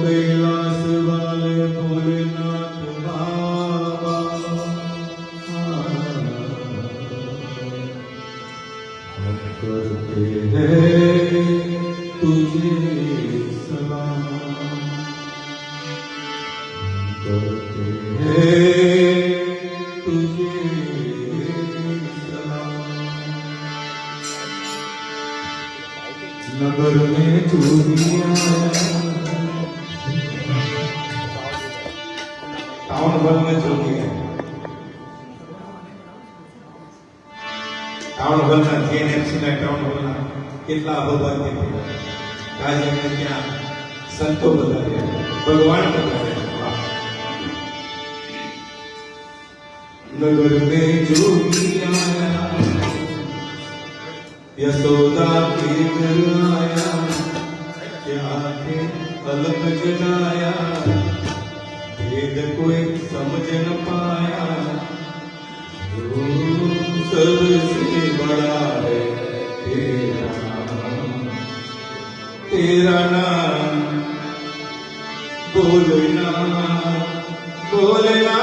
कैलाश वाले Bholenath town હોલના જેએનએફસીના town હોલના કેટલા અભભાગ્ય થયા. આજે એમને ત્યાં સંતો બધા રહ્યા, ભગવાન બધા રહ્યા. नगर में जोगी आया, यशोदा के घर आया, क्या थे अलग जगाया, भेद कोई समझ न पाया, सबसे बड़ा है तेरा नाम बोलना बोलना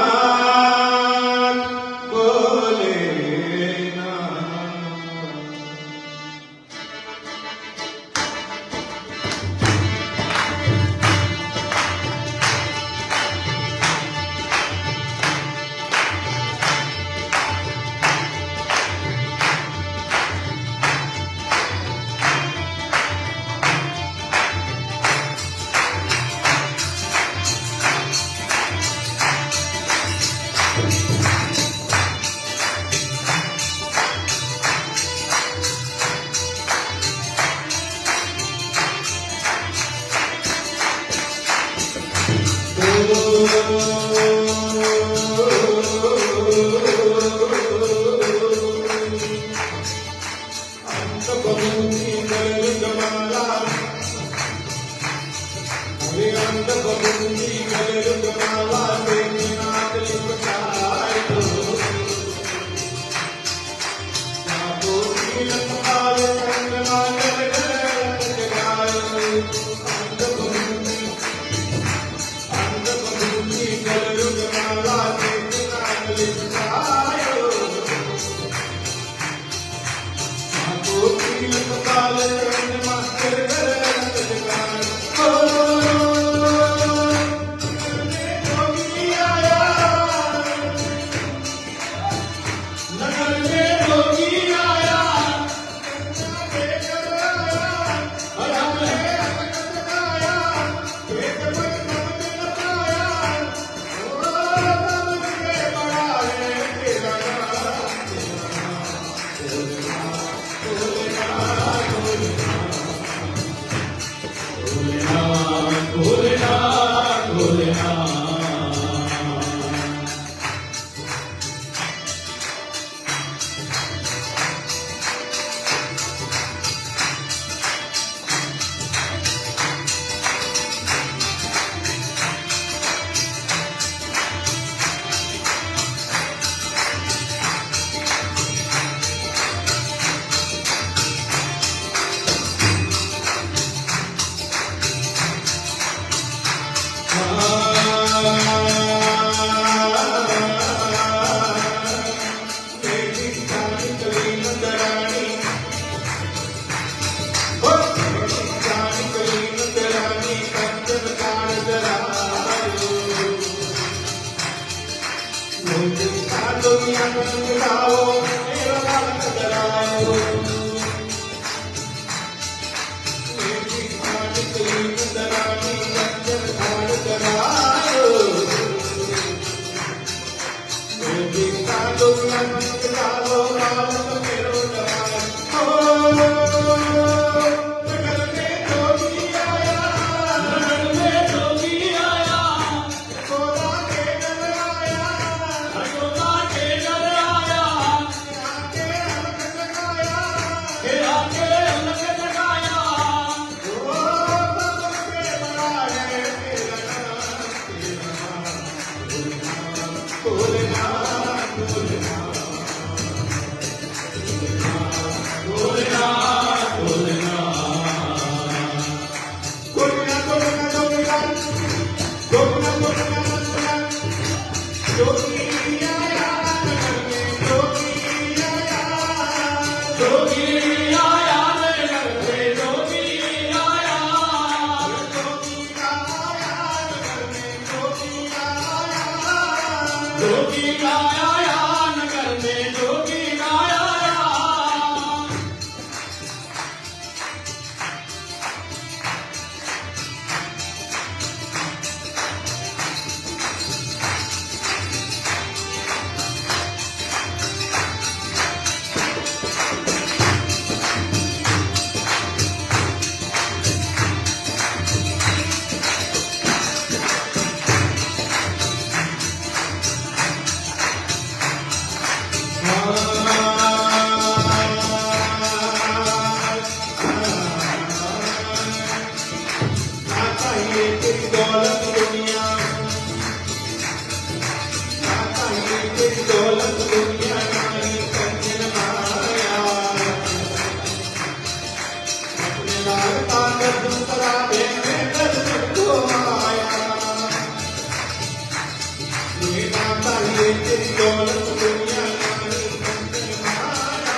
दौलत दुनिया नारी कंचन माया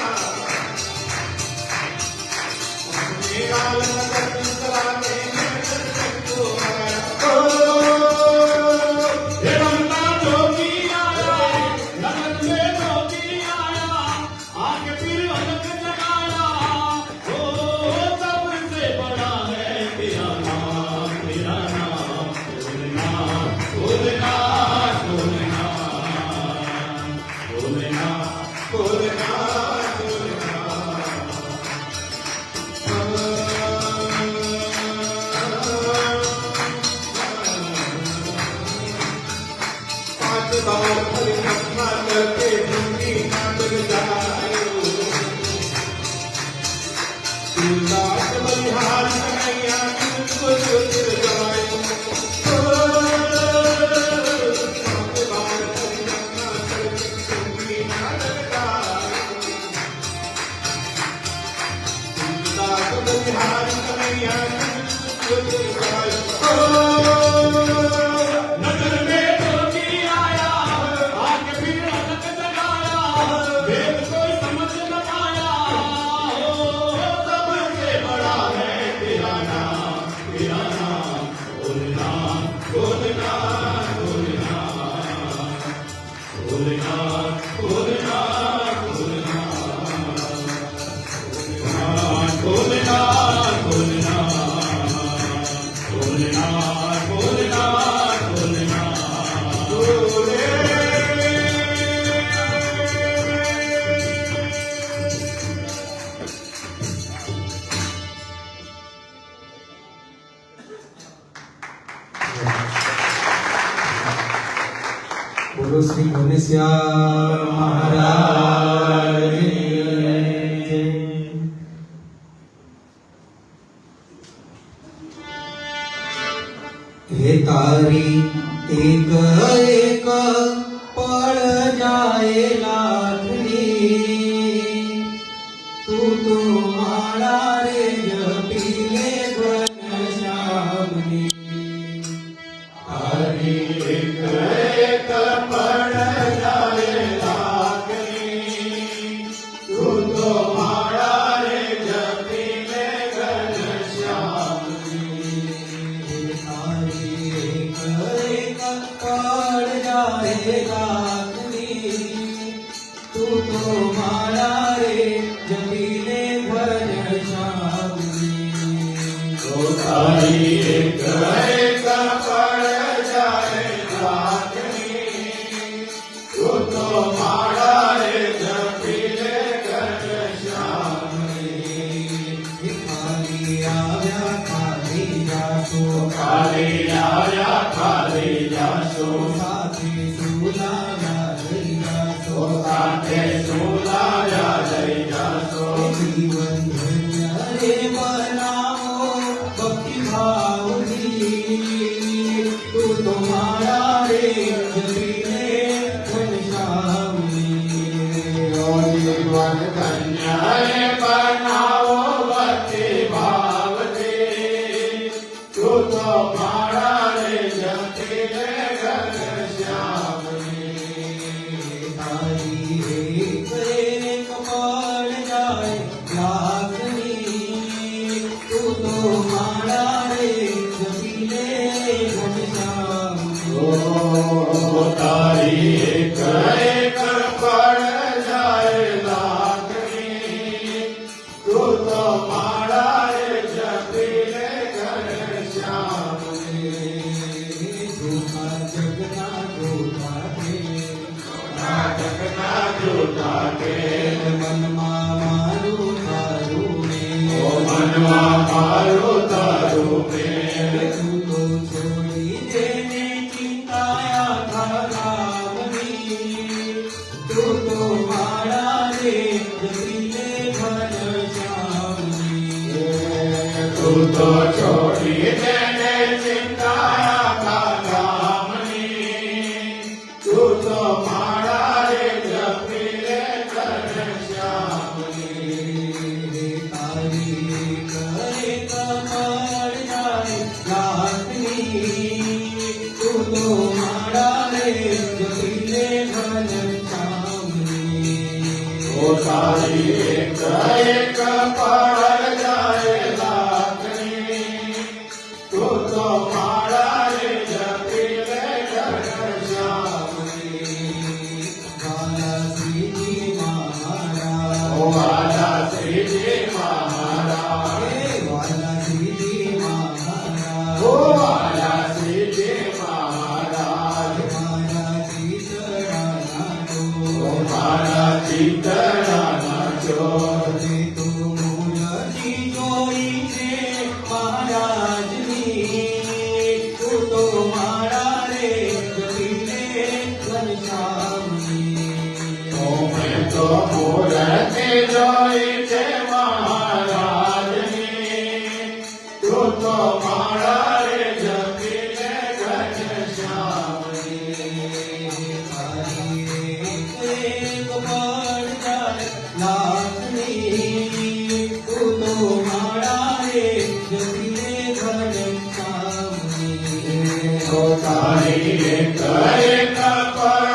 मेरा लगा दूसरा के नजर को आया ये बंदा जोगी आया लगन में जोगी आया आगे फिर अलग जगाया सबसे बड़ा है तेरा नाम बोलना बोलना बोलना बोलना बोलना पांच बार परिक्रमा करके जिंदगी नाटक जायो शिवदास बलिहार कन्हैया तुझको ज्योति जगायो नजर में जोगी आया आगे फिर अलग जगाया वेद कोई समझ न पाया सबसे बड़ा है तेरा नाम बोलना बोलना बोलना बोलना बोलना बोलना बोलना बोलना बोलना बोलना बोलना बोले बोलो श्री घनश्याम महाराज की जय। हे तारी एक एक पड़ जाए लाखनी तू तो माला रे जपीले घनश्यामनी तारी एक एक पड़ जाए लाखनी तू तो मारा रे जपीले घनश्यामनी पड़ जाए लाखनी तू तो मारा रे जपीले घनश्यामनी तारी एक एक पड़ जाए लाखनी तू तो मारा रे जपीले घनश्यामनी खाली आया खाली जासो खाली आया खाली जासो साथी सुलाया लई जासो साथे सुलाया लई जासो जीवन धन्य रे बनाओ भक्ति भाव तू तो मारा रे जपीले घनश्यामनी जीवन धन्य रे बनाओ भक्ति भाव दे तू तो मारा रे जपीले घनश्यामनी तारी एक एक पड़ जाए लाखनी तू तो मारा रे जपीले घनश्यामनी तारी एक एक पड़ जाए लाखनी तू तो मारा रे जपीले घनश्यामनी झूठा जगना झूठा जगना झूठा के मन मारू तारू ओ मनवा मारो तारू में तू तो छोड़ी देने चिंताया था रावणी तू तो मारा रे जपीले घनश्यामनी तू तो छोड़ी देने चिंताया था रामनी तू तो मारा रे जपीले घनश्यामनी तारी करे कमर जाए लाखनी तू तो मारा रे जपीले घनश्यामनी ઘનશ્યામની ઓ તારી એક એક પળ જાય લાખની તું તો મારા રે જપી લે ઘનશ્યામની વાલા શ્રીજી મહારાજ ઓ વાલા શ્રીજી મહારાજ હે વાલા શ્રીજી મહારાજ ઓ વાલા શ્રીજી મહારાજ મારા ચિતરાના ઓ તો મારા ચિતરાના ચોર તે તો મૂર્તિ જોઈ છે મહારાજની તું તો મારા રે જપીલે ઘનશ્યામની ઓ મેં તો મૂર્તિ જોઈ છે મહારાજની તું તો મારા રે જપી લે ઘનશ્યામની તારી એક પળ જાય લાખની તું તો મારા રે જપીલે ઘનશ્યામની ઓ તારી એક એક પળ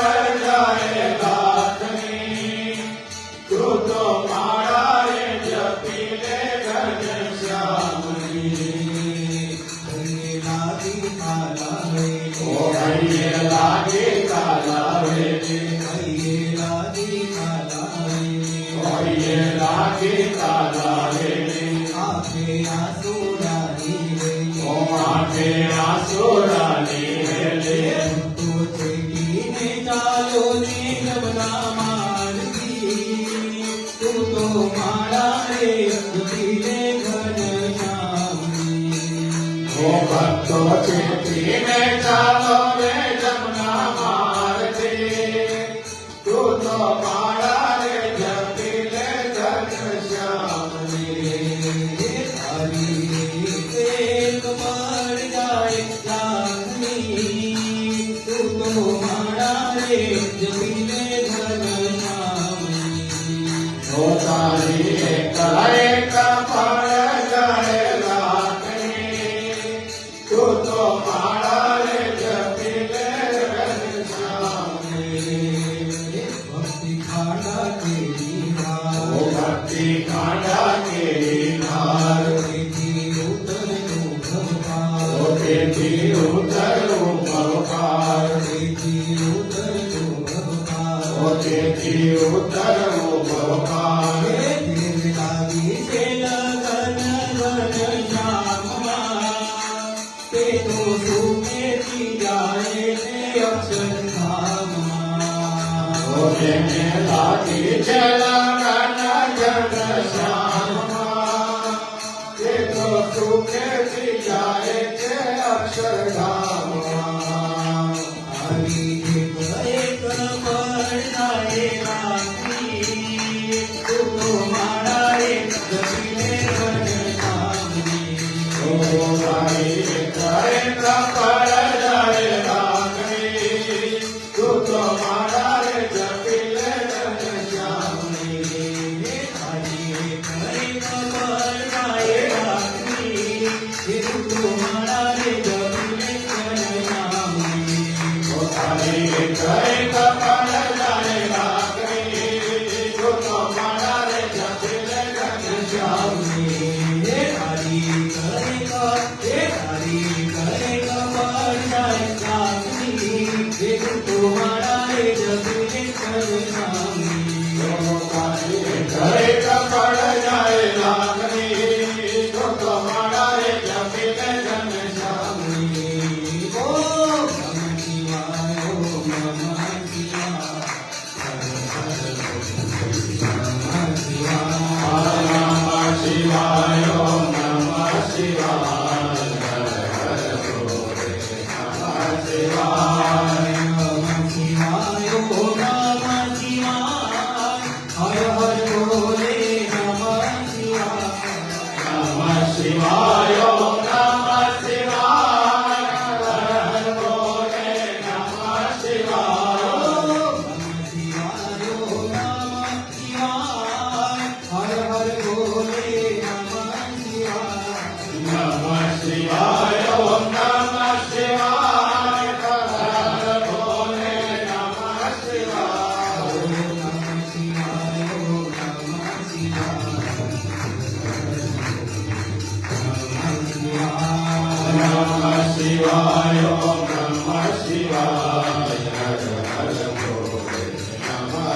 જાય લાખની તું તો મારા રે જપી લે ઘનશ્યામની લાગી કાલાવે ઓ હૈયે લાગે કાલાવે લાગી કાલાવે હૈયે લાગે કાલાવે આંખે આસુડાની રે ઓ માથે આસુરાની વેલે તો છેટીને ચાલો ને યમુના માર્ગી તું તો મારા રે જપીલે ઘનશ્યામની ઓ ભક્તો ચેતીને ચાલો રે જમના માર્ગે તું તો મારા રે જપી લે ઘનશ્યામની તારી એક પળ જાય લાખની તું તો મારા રે જપીલે ઘનશ્યામની ઓ તારી એક એક પળ જાય લાખની તું તો મારા રે જપી લે ઘનશ્યામની ભક્તિ ખાડા કેરી ઓ નાર ભક્તિ કાંડા કેરી નાર તેથી ઉતરતું ઓ ભવપાર તેથી ઉતરું ભવકાર તેથી ઉતરતું ભવપાર ઓ તેથી ઉતરું ભવકાર દેવ લાગી છે લગન ઘનશ્યામમાં તે તો સુખેથી જાય છે અક્ષરધામમાં ઓ તેને લાગી છે લગન ઘનશ્યામમાં તે તો સુખેથી જાય છે અક્ષરધામમાં આવી એક પળ જાય લાગી તું તો મારા રે જપીલે ઘનશ્યામની ઓ તારી એક એક પળ જાય લાગણી તું તો મારા રે જપી લે ઘનશ્યામની તારી એક પળ જાય લાગી તું તો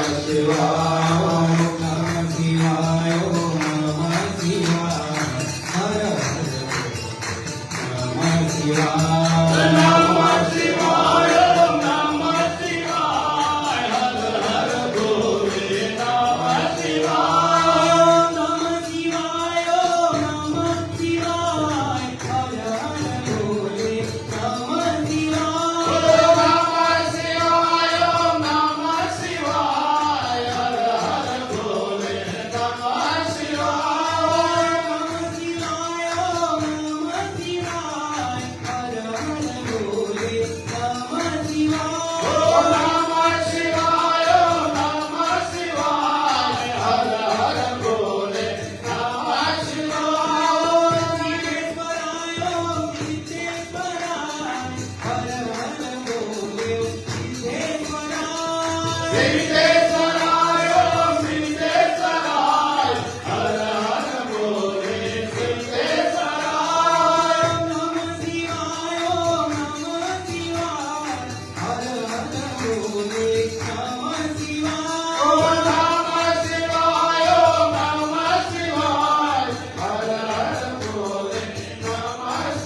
શિવાય ઓમ નમઃ શિવાય ઓમ નમઃ શિવાય હર હર નમઃ શિવાય નમઃ શિવાય નમઃ શિવાય હર હર બોલે નમઃ શિવાય નમઃ શિવાય ઓમ નમઃ શિવાય હર હર બોલે નમઃ શિવાય નમઃ શિવાય નમઃ શિવાય હર હર બોલે નમઃ શિવાય નમઃ શિવાય ઓમ નમઃ શિવાય હર હર બોલે નમઃ શિવાય નમઃ શિવાય નમઃ શિવાય હર હર બોલે નમઃ શિવાય સિદ્ધેશ્વરાય ઓમ સિદ્ધેશ્વરાય હર હર બોલે સિદ્ધેશ્વરાય સિદ્ધેશ્વરાય સિદ્ધેશ્વરાય હર હર બોલે સિદ્ધેશ્વરાય નમઃ શિવાય ઓમ નમઃ શિવાય હર હર બોલે નમઃ શિવાય ઓ નમઃ શિવાય નમઃ શિવાય હર હર બોલે નમઃ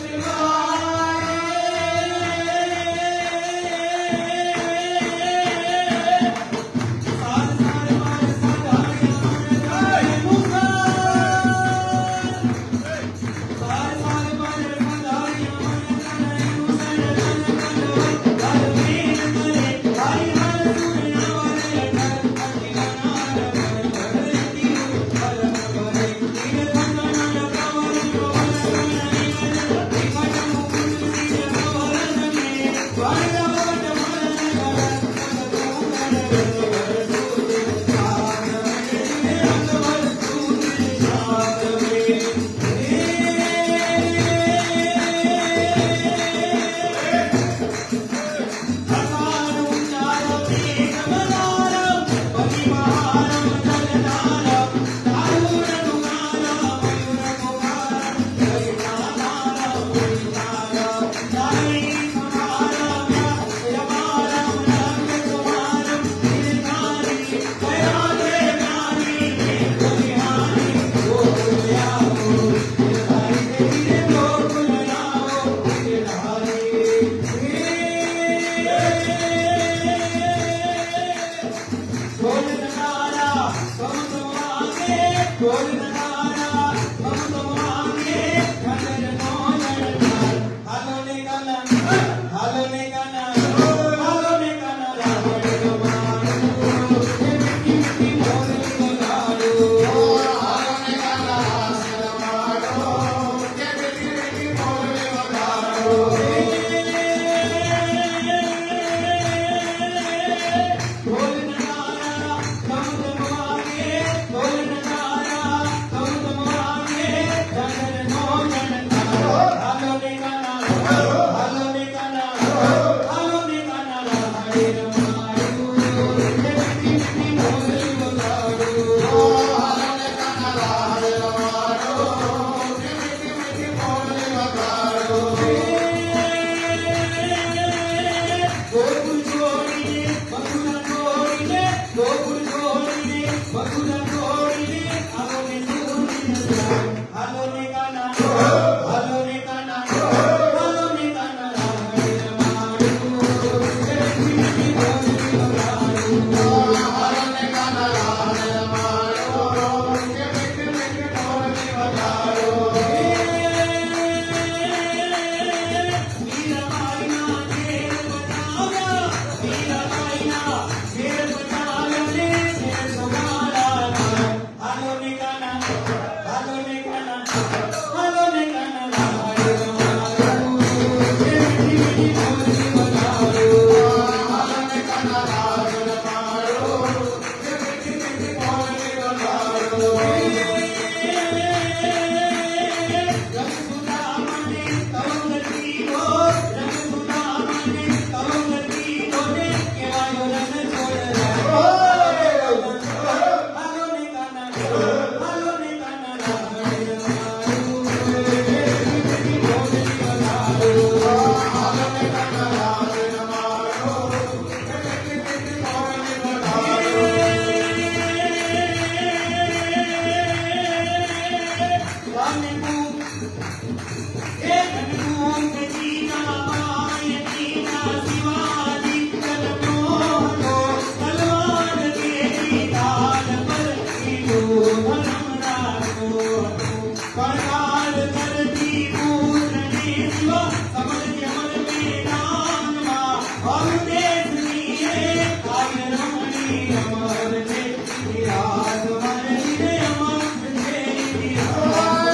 અમર છે ઇતિહાસ મારે લીધે અમર છે ઇતિહાસ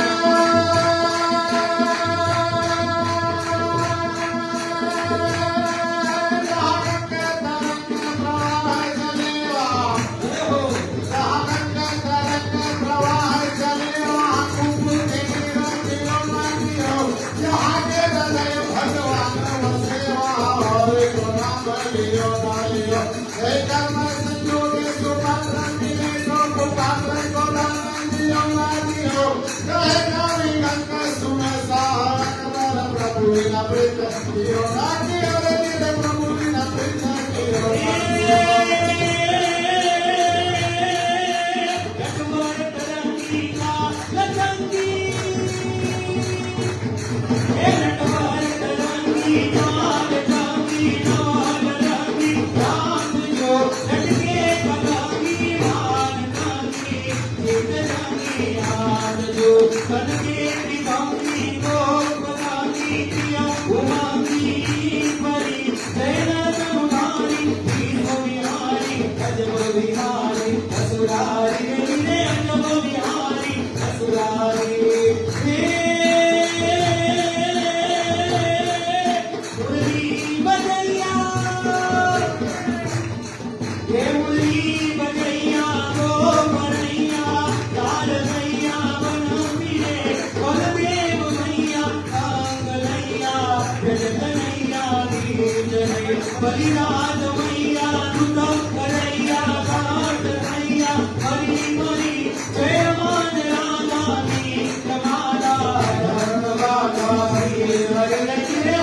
બલિરાજ મૈયા નું કરૈયા ઘાટ મૈયા હરી મરી જય માન રાધાની તમારા ધર્મવાદા હરે હરે હરે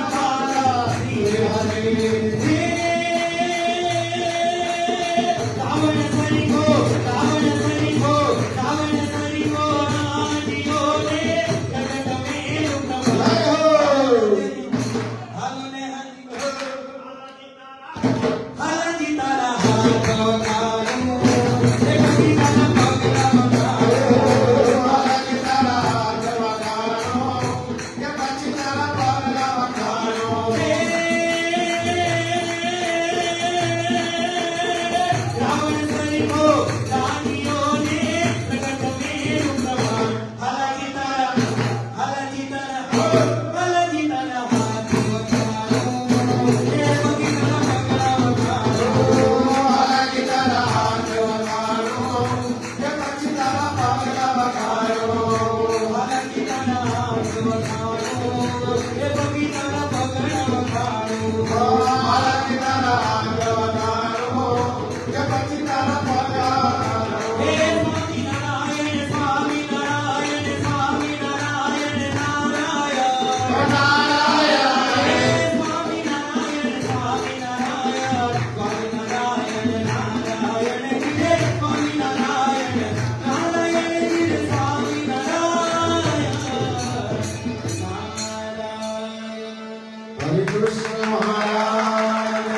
મારા હરે હરે રાવણ સરી ગો રાવણ સરી ગો રાવણ સરી ગો આજીઓ રે જગત મેં ઉતમાયો હાલને હાલજી તારા હાથ વગાડો એ કવિ તારા પગલા વગાડો હાલજી તારા હાથ વગાડો એ પછી તારા પગલા વગાડો રાવણ સરી ગો રાણીઓ ને જગત મેં ઉતમા હાલજી તારા હાથ વગાડો એ કવિ કૃષ્ણ મહારાજ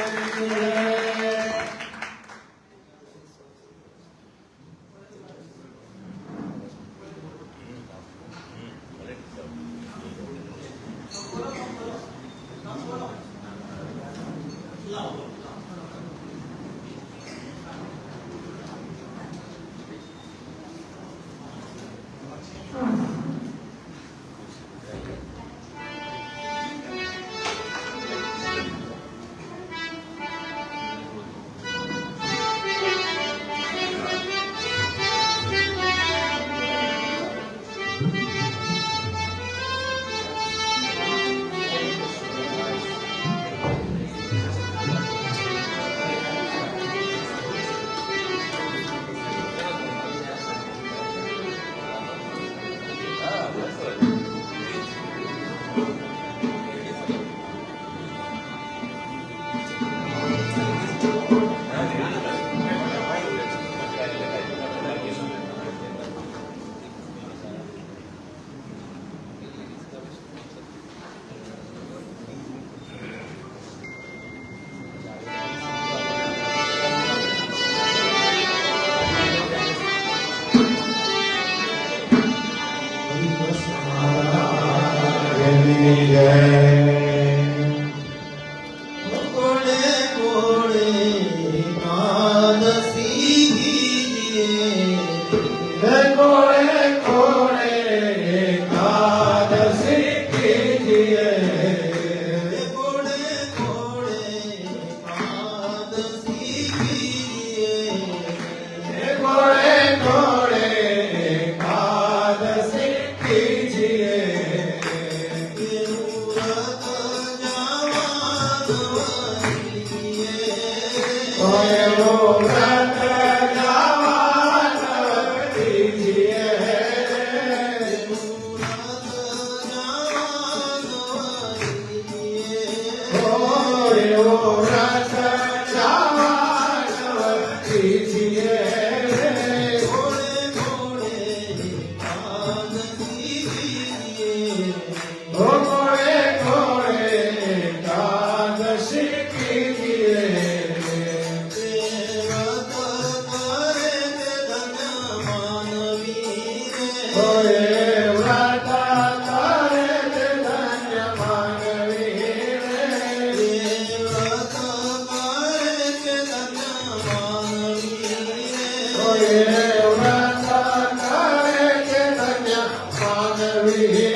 કી જય. કોડે કોડે એકાદશી કીજીએ હે કોળે કોળે એકાદશી કીજીએ કોડે કોડે એકાદશી કીજીએ હે કોળે કોળે એકાદશી કીજીએ વ્રત જવાનું કોયરો વ્રત જવાનું કીજીએ કોયરો વ્રત જવાનું કીજીએ ઓ કોળે કોળે એકાદશી કીજીએ કોયે વ્રત કરે તે ધન્ય માનવી કોયે વ્રત કરે તે ધન્ય માનવી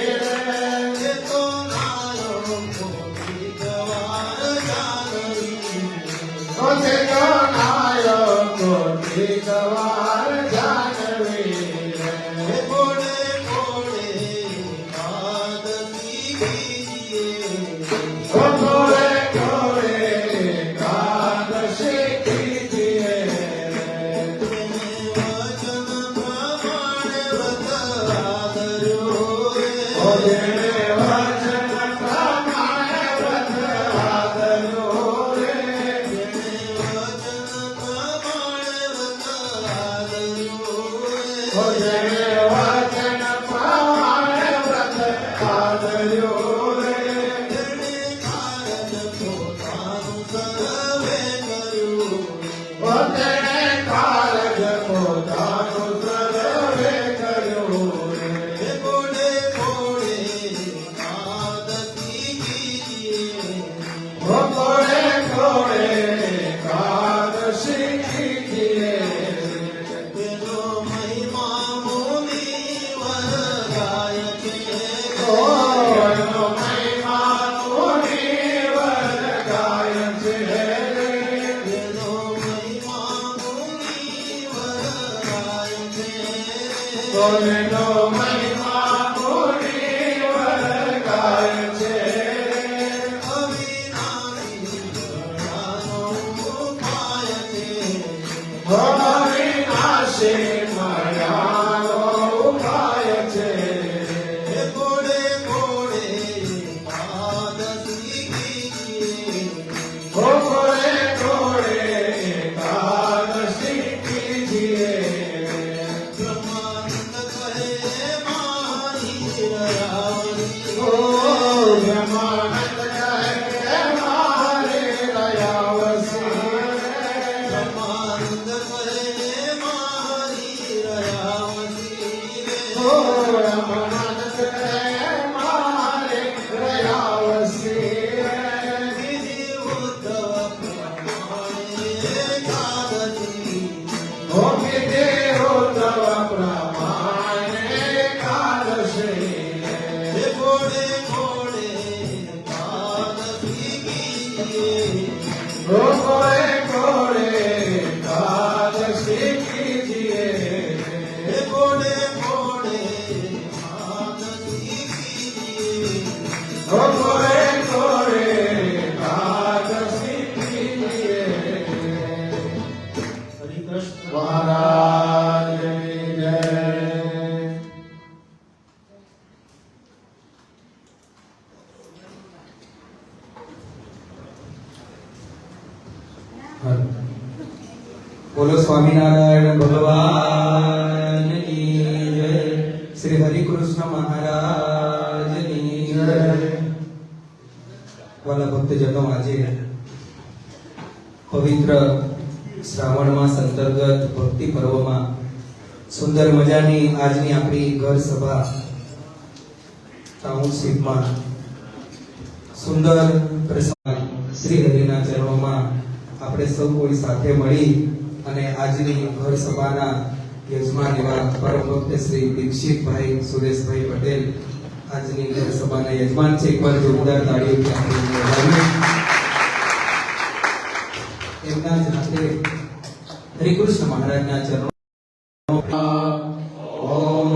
કોતે ગણાયો કોટી ગવાર જાનવી કોળે કોળે એકાદશી કીજીએ ઓ જેણે વચન પ્રમાણે વ્રત આદર્યો રે ઓ જેણે વચન પ્રમાણે વ્રત આદર્યો રે ઓ તેણે કારજ પોતાનું સર્વે કર્યું રે ઓ કોળે કોળે એકાદશી કીજીએ ઓ એનો મહિમા મુનિવર ગાય છે કોનો મહિમા મુનિવર ગાય છે ઓ વિનાશે મર્યાદો ઉપાય છે ઓ કોળે કોળે એકાદશી કીજીએ ઓ બ્રહ્માનંદ કહે મારે દયાવસી ઓ બ્રહ્માનંદ કહે મારે દયાવસી ઓ વિદે ઉદ્ધવ પ્રમાણે એકાદશી ઓ કોળે કોળે એકાદશી કીજીએ ઓ કોળે કોળે એકાદશી કીજીએ મહારાજની જય બોલો સ્વામિનારાયણ ભગવાનની જય. શ્રી હરિકૃષ્ણ મહારાજની જય. વાલા ભક્તજનો, આજે પવિત્ર શ્રાવણ માસ અંતર્ગત ભક્તિ પર્વમાં સુંદર મજાની આજની આપણી ઘર સભા ટાઉનશીપમાં સુંદર પ્રસંગ શ્રી હરિના ચરણોમાં આપણે સૌ કોઈ સાથે મળી અને આજની ઘર સભાના યજમાન એવા પરમ ભક્ત શ્રી દીક્ષિતભાઈ સુરેશભાઈ પટેલ આજની ઘર સભાના યજમાન છે. એકવાર જોરદાર તાળીઓથી આપણે એમને વધાવીએ. એમના જ હાથે હરિકૃષ્ણ મહારાજના ચરણો ઓમ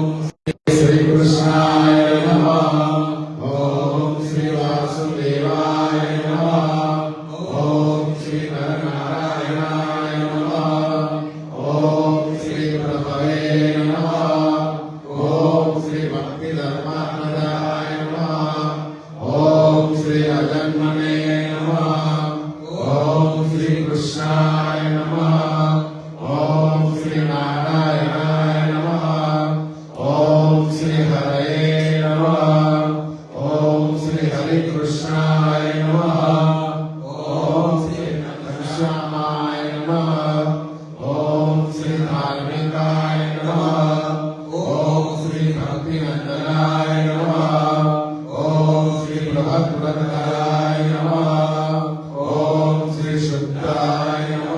શ્રી કૃષ્ણાય નમઃ. ઓમ શ્રી વાસુદેવાય નમઃ. ઓમ શ્રી નરનારાયણાય નમઃ. ઓમ શ્રી પ્રભવે નમઃ. ઓમ શ્રી ભક્તિ ધર્માત્મજાય નમઃ. ઓમ શ્રી અજન્મને નમઃ. ઓમ શ્રી કૃષ્ણાય નમઃ. ઓમ શ્રી નારાયણાય નમઃ. ઓમ શ્રી હરયે નમઃ. ઓમ શ્રી હરિકૃષ્ણાય નમઃ. ઓમ શ્રી ઘનશ્યામાય નમઃ. ઓમ શ્રી ધાર્મિકાય નમઃ. ઓમ શ્રી ભક્તિનંદનાય નમઃ. ઓમ શ્રી બૃહદ્વરદાય નમઃ. ઓમ શ્રી શુદ્ધાય નમઃ.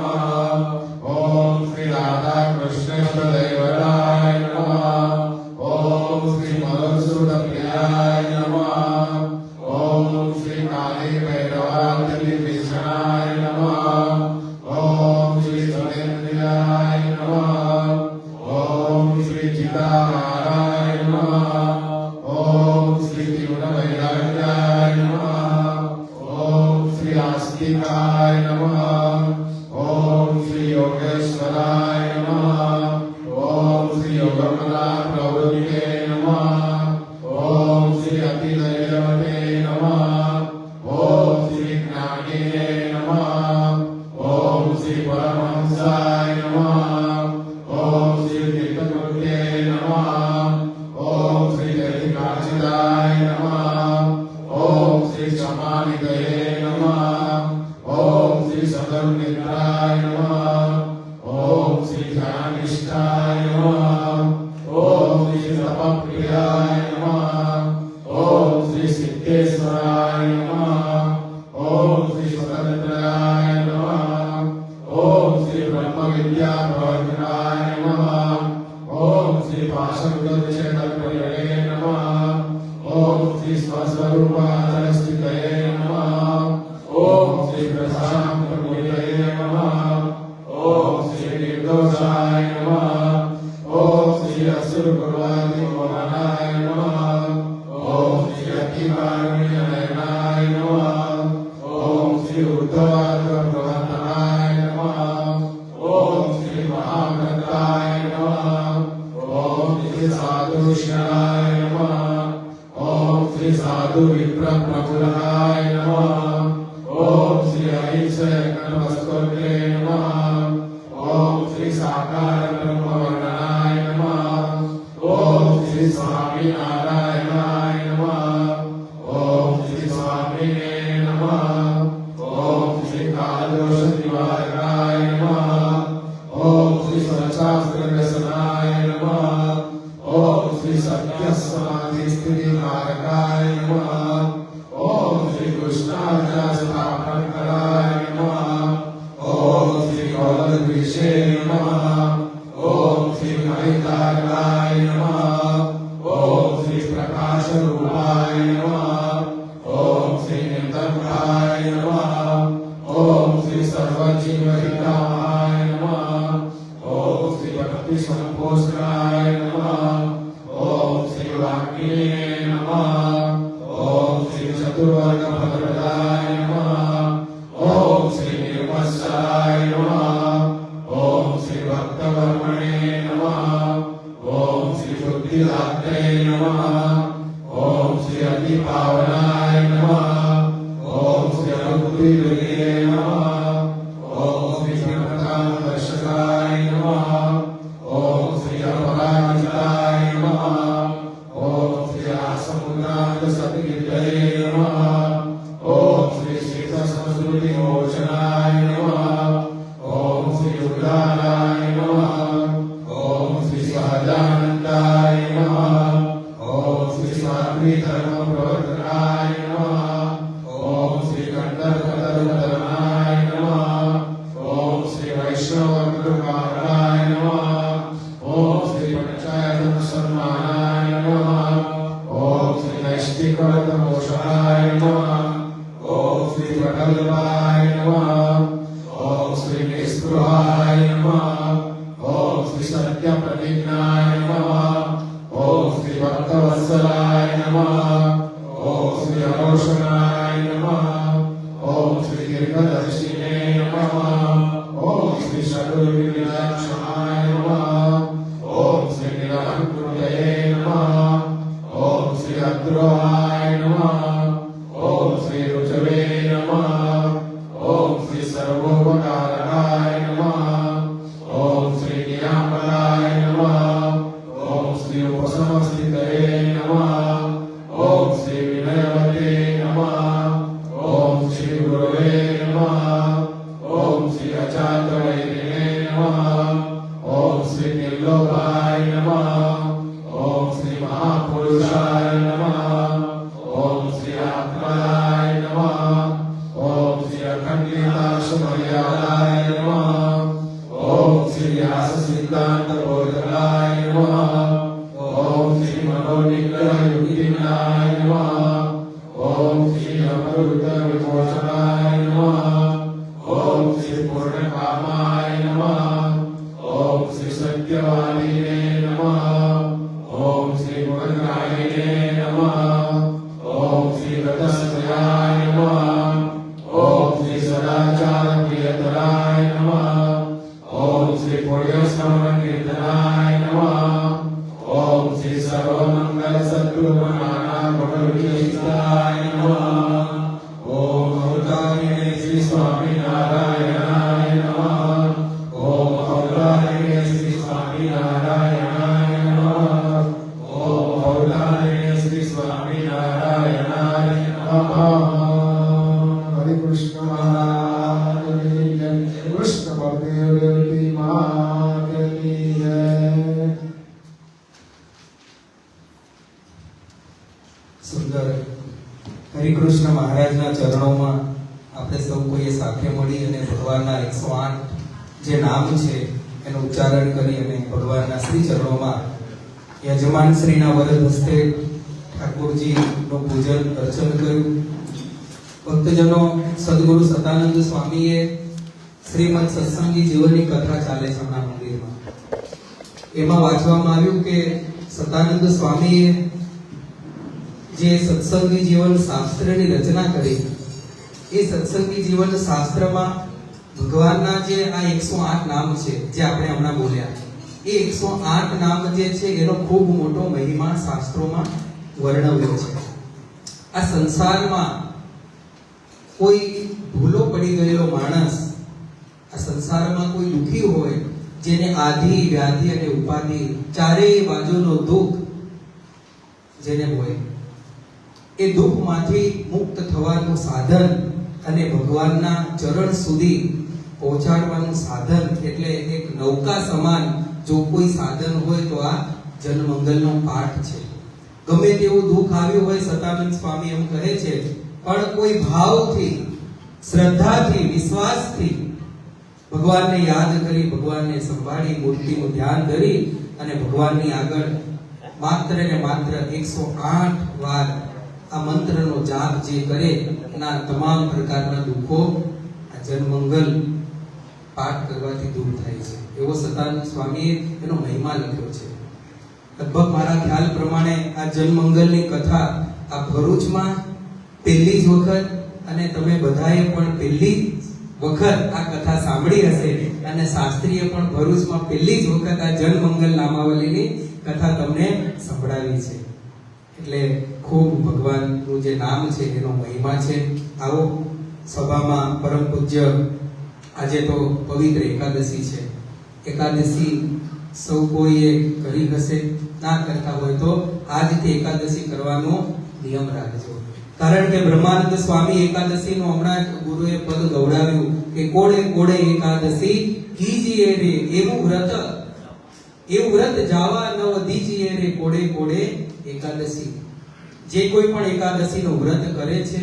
ઓમ શ્રી રાધા કૃષ્ણેશ્વરદેવરાય નમઃ. ઓમ શ્રી મધુસૂદનપ્રિયાય નમઃ. ઓમ શ્રી કાલી ભૈરવાંજલિ ભીષણાય નમઃ. ઓમ શ્રી સુરેન્દ્રિયાય નમઃ. ઓમ શ્રી ચિદાહારાય નમઃ. ઓમ શ્રી તીવ્ર વૈરાગ્યાય નમઃ. ઓમ શ્રી આસ્તિકાય નમઃ. ઓમ શ્રી યોગેશ્વરાય નમઃ. ઓમ શ્રી યોગમલા પ્રવૃત્તે નમઃ. ઓમ શ્રી અતિદૈવતે નમઃ. ઓમ શ્રી જ્ઞાનીને નમઃ. ઓમ શ્રી પરમહંસાય નમઃ. ઓમ શ્રી તીર્થકૃત્યે નમઃ. ઓમ શ્રી જયકાચિદાય નમઃ. ઓમ શ્રી સમાનિધયે નમઃ. ઓમ શ્રી સદર્નિદ્રાય નમઃ. ઓમ શ્રી ધ્યાનિષ્ઠાય નમઃ. ઓમ શ્રી તપપ્રિયાય નમઃ. ઓમ શ્રી સિદ્ધેશ્વરાય નમઃ. ઓમ શ્રી સ્વતંત્રાય નમઃ. ઓમ શ્રી બ્રહ્મ વિદ્યા પ્રવર્તનાય નમઃ. ઓમ શ્રી પાશવિદચ્છેદપ્રિયે નમઃ. ઓમ શ્રી સ્વસ્વરૂપાચરસ્થિતયે નમઃ. ઓમ શ્રી પ્રશાંત પ્રમોદયે નમઃ. ઓમ શ્રી નિર્દોષાય નમઃ. ઓમ શ્રી અસુર ગુરુવાદિ મોહનાય નમઃ. ઓમ શ્રી અતિકારુણ્યનયનાય નમઃ. ઓમ શ્રી ઉદ્ધવાર્થ પ્રવર્તનાય નમઃ. ઓમ શ્રી મહાવ્રતાય નમઃ. ઓમ શ્રી સાધુષ્ણાય નમઃ. ઓમ શ્રી સાધુ વિપ્ર પ્રભુરાય નમઃ. ઓમ શ્રી અહિંસય કલ્પસ્તોત્રે નમઃ. ઓમ શ્રી સાકાર બ્રહ્મ વર્ણનાય નમઃ. ઓમ શ્રી સ્વામી નારાયણાય નમઃ. ઓમ શ્રી સ્વામીને નમઃ. ઓમ શ્રી કાલદોષ નિવારણાય નમઃ. ઓમ શ્રી સચ્ચાસ્ત્ર વ્યસનાય નમઃ. ઓમ શ્રી સત્ય સમાધિ સ્થિતિ કારકાય નમઃ. ઓમ શ્રી કૃષ્ણાર્જા સ્થાપન કરાય નમઃ. ઓમ શ્રી ગૌર વિશે નમઃ. ઓમ શ્રી હરિતારાય નમઃ. ઓમ શ્રી પ્રકાશ રૂપાય નમઃ. ઓમ શ્રી નિર્ધમાય નમઃ. ઓમ શ્રી સર્વજીવ હિતાય નમઃ. ઓમ શ્રી ભક્તિ સંપોષણાય નમઃ. ઓમ શ્રી વાગ્મીને નમઃ. ઓમ શ્રી ચતુર્વર્ગ ભદ્રદાય નમઃ. ઓમ શ્રી નિર્મત્સાય નમઃ. ઓમ શ્રી ભક્તવર્મણે નમઃ. ઓમ શ્રી બુદ્ધિદાત્રે નમઃ. ઓમ શ્રી અતિપાવનાય નમઃ. ઓમ શ્રી અનુબુદ્ધિ નમઃ. ઓમ શ્રી દર્શકાય નમઃ. ઓમ શ્રી અપરાજિતાય નમઃ. ઓમ શ્રી આસમુદ્રાંત સદગીતયે નમઃ. ઓમ શ્રી શીત સંસ્કૃતિ મોચનાય નમઃ. ઓમ શ્રી ઉદારાય નમઃ. ઓમ શ્રી સહજાનંદાય નમઃ. ઓમ શ્રી સાત્વી ધર્મ પ્રવર્તનાય નમઃ. ઓમ શ્રી કંડર ધર્માય નમઃ. ઓમ શ્રી વૈષ્ણવ સર્વકારાય નમઃ ઓમ શ્રી પંચાયત સન્માનાય નમઃ ઓમ શ્રી નૈષ્ટિકર્તમોષાય નમઃ ઓમ શ્રી પટલવાય નમઃ ઓમ શ્રી નિસ્પૃહાય નમઃ ઓમ શ્રી સત્ય પ્રતિજ્ઞાય નમઃ ઓમ શ્રી ભક્તવત્સલાય નમઃ ઓમ શ્રી અરોષણાય નમઃ ઓમ શ્રી દીર્ઘદર્શિને નમઃ ઓમ શ્રી ષડ્વિલક્ષણાય નમઃ ઓમ શ્રી નિરહંકૃતયે નમઃ ઓમ શ્રી અદ્રોહાય નમઃ ઓમ શ્રી રુચવે નમઃ ઓમ શ્રી સર્વોપકારકાય નમઃ ઓમ શ્રી નિયામકાય નમઃ ઓમ શ્રી ઉપસમસ્થિતયે નમઃ ઓમ શ્રી વિનયવતે નમઃ ઓમ શ્રી ગુરવે નમઃ ઓમ શ્રી અજાતવૈરિણે નમઃ ઓમ શ્રી નિર્લોભાય નમઃ ઓમ શ્રી મહાપુરુષાય નમઃ ઓમ શ્રી આત્મદાય નમઃ ઓમ શ્રી અખંડિતાશમર્યાદાય નમઃ ઓમ શ્રી વ્યાસ સિદ્ધાંત બોધકાય નમઃ ઓમ શ્રી મનોનિગ્રહ યોગિનાય નમઃ ઓમ શ્રી અમૃત વિમોચનાય નમઃ ઓમ શ્રી પૂર્ણકામાય નમઃ ઓમ શ્રી સત્યવાદીને નમઃ ઓમ શ્રી ગુણગ્રાહિને નમઃ ઓમ શ્રી ગતસ્વયાય નમઃ ઓમ શ્રી સદાચાર પ્રિયતરાય નમઃ ઓમ શ્રી પુણ્યસ્મરણકીર્તનાય નમઃ ઓમ શ્રી સર્વમંગલ સદ્ગુરુનાના ભગવદ્ગીતાય નમઃ ઓમ અવતારિણે શ્રી સ્વામિનારાયણાય નમઃ ઓમ અવતારિણે શ્રી સ્વામિનારાયણાય નમઃ ઓમ અવતારિણે શ્રી સ્વામિનારાયણાય નમઃ હરે કૃષ્ણ મહારાજની જય કૃષ્ણ બળદેવ દેવકી માતની જય સુંદર હરિકૃષ્ણ મહારાજના ચરણોમાં આપણે સૌ કોઈએ સાથે મળી અને ભગવાનના 108 જે નામ છે એનું ઉચ્ચારણ કરી અને ભગવાનના શ્રી ચરણોમાં યજમાન શ્રીના વરદ હસ્તે ઠાકોરજીનું પૂજન અર્ચન કર્યું. ભક્તજનો, સદગુરુ સદાનંદ સ્વામીએ શ્રીમદ સત્સંગી જીવનની કથા ચાલે છે આપણા મંદિરમાં. એમાં વાંચવામાં આવ્યું કે સદાનંદ સ્વામીએ જે સત્સંગી જીવન શાસ્ત્રની રચના કરી, એ સત્સંગી જીવન શાસ્ત્રમાં ભગવાનના જે આ 108 નામ છે જે આપણે હમણાં બોલ્યા, એ 108 નામ જે છે એનો ખૂબ મોટો મહિમા શાસ્ત્રોમાં વર્ણવ્યો છે. આ સંસારમાં કોઈ ભૂલો પડી ગયેલો માણસ, આ સંસારમાં કોઈ દુઃખી હોય, જેને આધિ વ્યાધિ અને ઉપાધિ ચારેય બાજુનો દુઃખ જેને હોય, એ દુઃખમાંથી મુક્ત થવાનું સાધન અને ભગવાનના ચરણ સુધી પહોંચાડવાનું સાધન, એટલે એક નૌકા સમાન જો કોઈ સાધન હોય તો આ જનમંગલનો પાઠ છે. ગમે તેવું દુઃખ આવ્યું હોય, સદાનંદ સ્વામી એમ કહે છે, પણ કોઈ ભાવથી, શ્રદ્ધાથી, વિશ્વાસથી ભગવાનને યાદ કરી, ભગવાનને સંભાળી, મૂર્તિનું ધ્યાન ધરી અને ભગવાનની આગળ માત્ર ને માત્ર 108 વાર આ મંત્રનો જાપ જે કરે, એના તમામ પ્રકારના દુઃખો આ જનમંગલ પાઠ કરવાથી દૂર થાય છે. એવો સદાનંદ સ્વામીએ એનો મહિમા લખ્યો છે. લગભગ મારા ખ્યાલ પ્રમાણે આ જનમંગલની કથા આ ભરૂચમાં પહેલી જ વખત, અને તમે બધાએ પણ પહેલી વખત આ કથા સાંભળી હશે, અને શાસ્ત્રીએ પણ ભરૂચમાં પહેલી જ વખત આ જનમંગલ નામાવલીની કથા તમને સંભળાવી છે. એટલે ખૂબ ભગવાનનું જે નામ છે એનો મહિમા છે. આવો સભામાં પરમ પૂજ્ય, આજે તો પવિત્ર એકાદશી છે. એકાદશી સૌ કોઈએ કરી હશે, ના કરતા હોય તો આજથી એકાદશી કરવાનો નિયમ રાખજો. કારણ કે બ્રહ્માનંદ સ્વામી એકાદશીનું હમણાં જ ગુરુએ પદ ગવડાવ્યું કે કોળે કોળે એકાદશી કીજીએ રે, એવું વ્રત જાવા નવ દીજીએ રે, કોળે કોળે એકાદશી. જે કોઈ પણ એકાદશીનું વ્રત કરે છે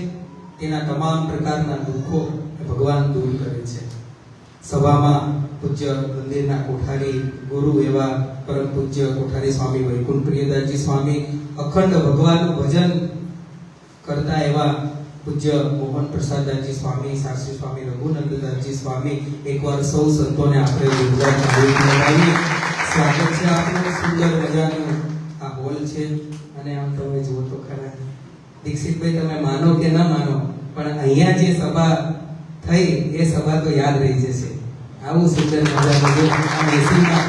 તેના તમામ પ્રકારના દુઃખો ભગવાન દૂર કરે છે. સભામાં પૂજ્ય મંદિરના કોઠારી ગુરુ એવા પરમ પૂજ્ય કોઠારી સ્વામી વૈકુંઠ પ્રિયદાસજી સ્વામી, અખંડ ભગવાનનું ભજન કરતા એવા પૂજ્ય મોહન પ્રસાદદાસજી સ્વામી, શાસ્ત્રી સ્વામી રઘુનંદદાસજી સ્વામી, એકવાર સૌ સંતોને આપણે જોરદાર તાળીઓ લગાવી સ્વાગત છે આપનું. સુંદર મજાનું આ હોલ છે અને આમ તમે જુઓ તો ખરા દીક્ષિતભાઈ, તમે માનો કે ન માનો પણ અહીંયા જે સભા થઈ એ સભા તો યાદ રહી જશે. આવું સુંદર મજાનું આ બેસીમાં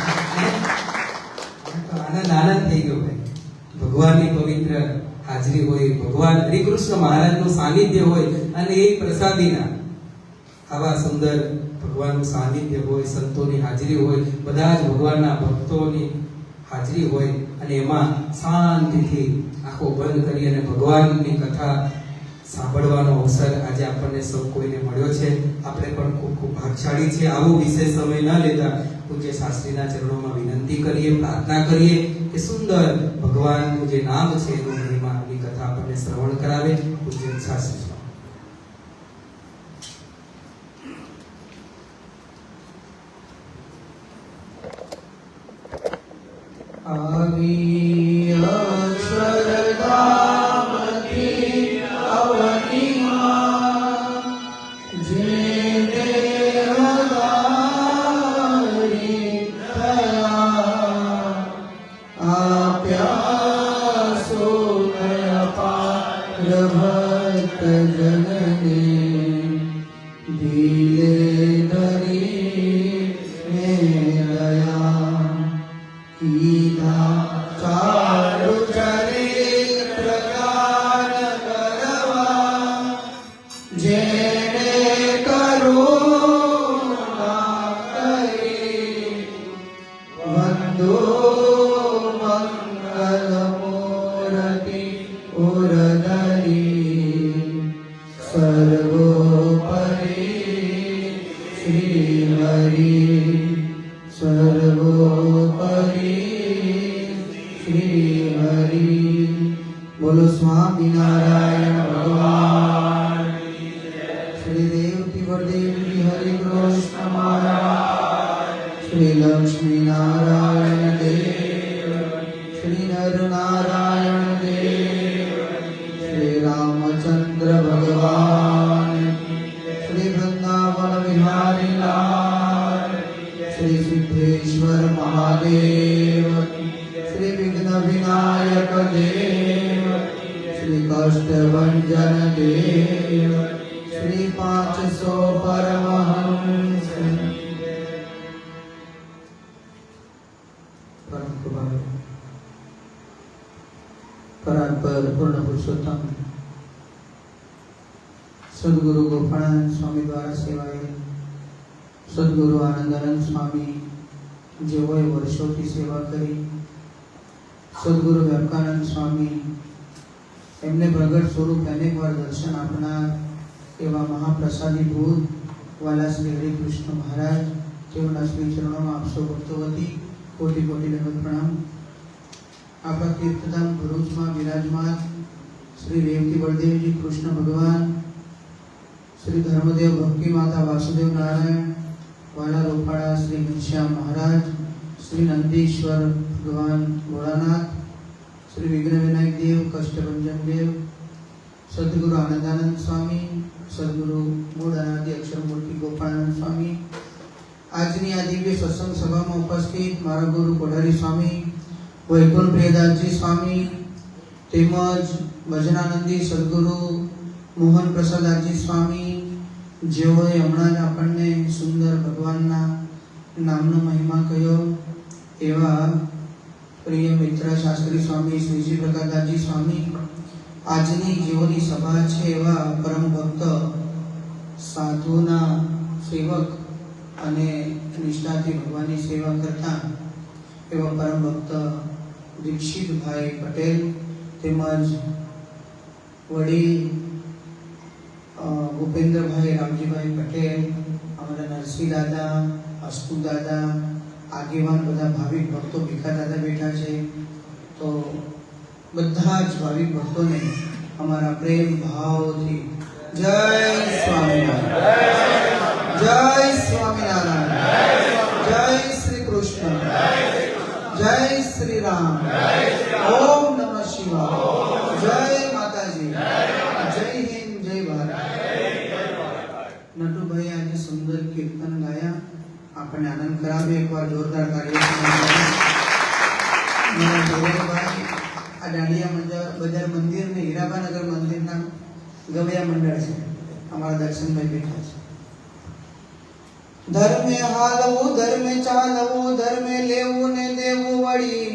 આનંદ થઈ ગયો ભાઈ. ભગવાનની પવિત્ર હાજરી હોય, ભગવાન હરિકૃષ્ણ મહારાજનું સાનિધ્ય હોય અને એ પ્રસાદીના આવા સુંદર ભગવાનનું સાનિધ્ય હોય, સંતોની હાજરી હોય, બધા જ ભગવાનના ભક્તોની હાજરી હોય અને એમાં શાંતિથી આંખો બંધ કરી અને ભગવાનની કથા સાંભળવાનો અવસર આજે આપણને સૌ કોઈને મળ્યો છે. આપણે પણ ખૂબ ખૂબ ભાગ્યશાળી છે. આવો વિશેષ સમય ન લેતા પૂજ્ય શાસ્ત્રીના ચરણોમાં વિનંતી કરીએ, પ્રાર્થના કરીએ કે સુંદર ભગવાનનું જે નામ છે એનું મહિમાની કથા આપણને શ્રવણ કરાવે પૂજ્ય શાસ્ત્રી. આવી અક્ષરધામથી અવનીમાં જેને હગારી થયા, આપ્યા સોનય પાર ભક્ત જનને દિલે ધરી ને દયા કીધા ચારુ ચરિત્ર ગાન કરવા, જેને કરુણા કરી વંદો મંગલ મૂર્તિ ઉરધરી, સર્વોપરી શ્રી હરિ, સર્વોપરી શ્રી હરિ. બોલો સ્વામિનારાયણ ભગવાન શ્રી દેવતી વરદેવજી હરિ કૃષ્ણ મહારાજ, શ્રી લક્ષ્મી નારાયણ દેવ, શ્રી નર નારાયણ દેવ, શ્રી રામચંદ્ર ભગવાન, શ્રી વૃંદાવન વિહારી લાલ, श्री सिद्धेश्वर महादेव, श्री विघ्न विनायक देव, श्री कष्ट भंजन देव, श्री 500 परमहंस. परम कृपालु परात्पर पूर्ण पुरुषोत्तम सद्गुरु गोपाळानंद स्वामी द्वारा सेवाए સદગુરુ આનંદાનંદ સ્વામી જેઓએ વર્ષોથી સેવા કરી, સદગુરુ વિવેકાનંદ સ્વામી એમને પ્રગટ સ્વરૂપ અનેકવાર દર્શન આપનાર એવા મહાપ્રસાદી ભૂત વાલા શ્રી હરિકૃષ્ણ મહારાજ, તેઓના શ્રી ચરણોમાં આપસો ભક્તો વતી કોટી કોટી દંડવત પ્રણામ. આપણા તીર્થધામ ભરૂચમાં બિરાજમાન શ્રી રેવતી બળદેવજી કૃષ્ણ ભગવાન, શ્રી ધર્મદેવ ભક્તિ માતા વાસુદેવ નારાયણ, વાલા રોપાળા શ્રી ઘનશ્યામ મહારાજ, શ્રી નંદીશ્વર ભગવાન ભોળાનાથ, શ્રી વિઘ્ન વિનાયક દેવ, કષ્ટભંજન દેવ, સદગુરુ આનંદાનંદ સ્વામી, સદગુરુ મૂળ અનાદિ અક્ષરમૂર્તિ ગોપાળાનંદ સ્વામી, આજની આ દિવ્ય સત્સંગ સભામાં ઉપસ્થિત મારા ગુરુ કોઠારી સ્વામી વૈકુંઠ પ્રિયદાસજી સ્વામી, તેમજ ભજનાનંદી સદગુરુ મોહન પ્રસાદદાસજી સ્વામી, જેઓએ હમણાં જ આપણને સુંદર ભગવાનના નામનો મહિમા કહ્યો, એવા પ્રિય મિત્ર શાસ્ત્રી સ્વામી શ્રીજી પ્રકાશદાસજી સ્વામી, આજની જેઓની સભા છે એવા પરમ ભક્ત સાધુના સેવક અને નિષ્ઠાથી ભગવાનની સેવા કરતા એવા પરમ ભક્ત દીક્ષિતભાઈ પટેલ, તેમજ વડીલ ભૂપેન્દ્રભાઈ રામજીભાઈ પટેલ, અમારા નરસિંહ દાદા, હસ્તુ દાદા, આગેવાન બધા ભાવિક ભક્તો ભીખા દાદા બેઠા છે. તો બધા જ ભાવિક ભક્તોને અમારા પ્રેમ ભાવથી જય સ્વામિનારાયણ, જય સ્વામિનારાયણ. જય શ્રી કૃષ્ણ. જય શ્રી રામ. ઓમ નમઃ શિવાય. જય માતાજી. જય હિન્દ. જય ભારત. નટુભાઈ આજે સુંદર કીર્તન ગાયા, આપણને આનંદ કરાવ્યો. એકવાર જોરદાર કાર્યક્રમ. આ દાંડિયા બજાર મંદિર ને હીરાબાનગર મંદિરના ગવૈયા મંડળ છે, અમારા દર્શનભાઈ બેઠા છે. ધર્મે હાલવું, ધર્મે ચાલવું, ધર્મે લેવું ને દેવું વળી,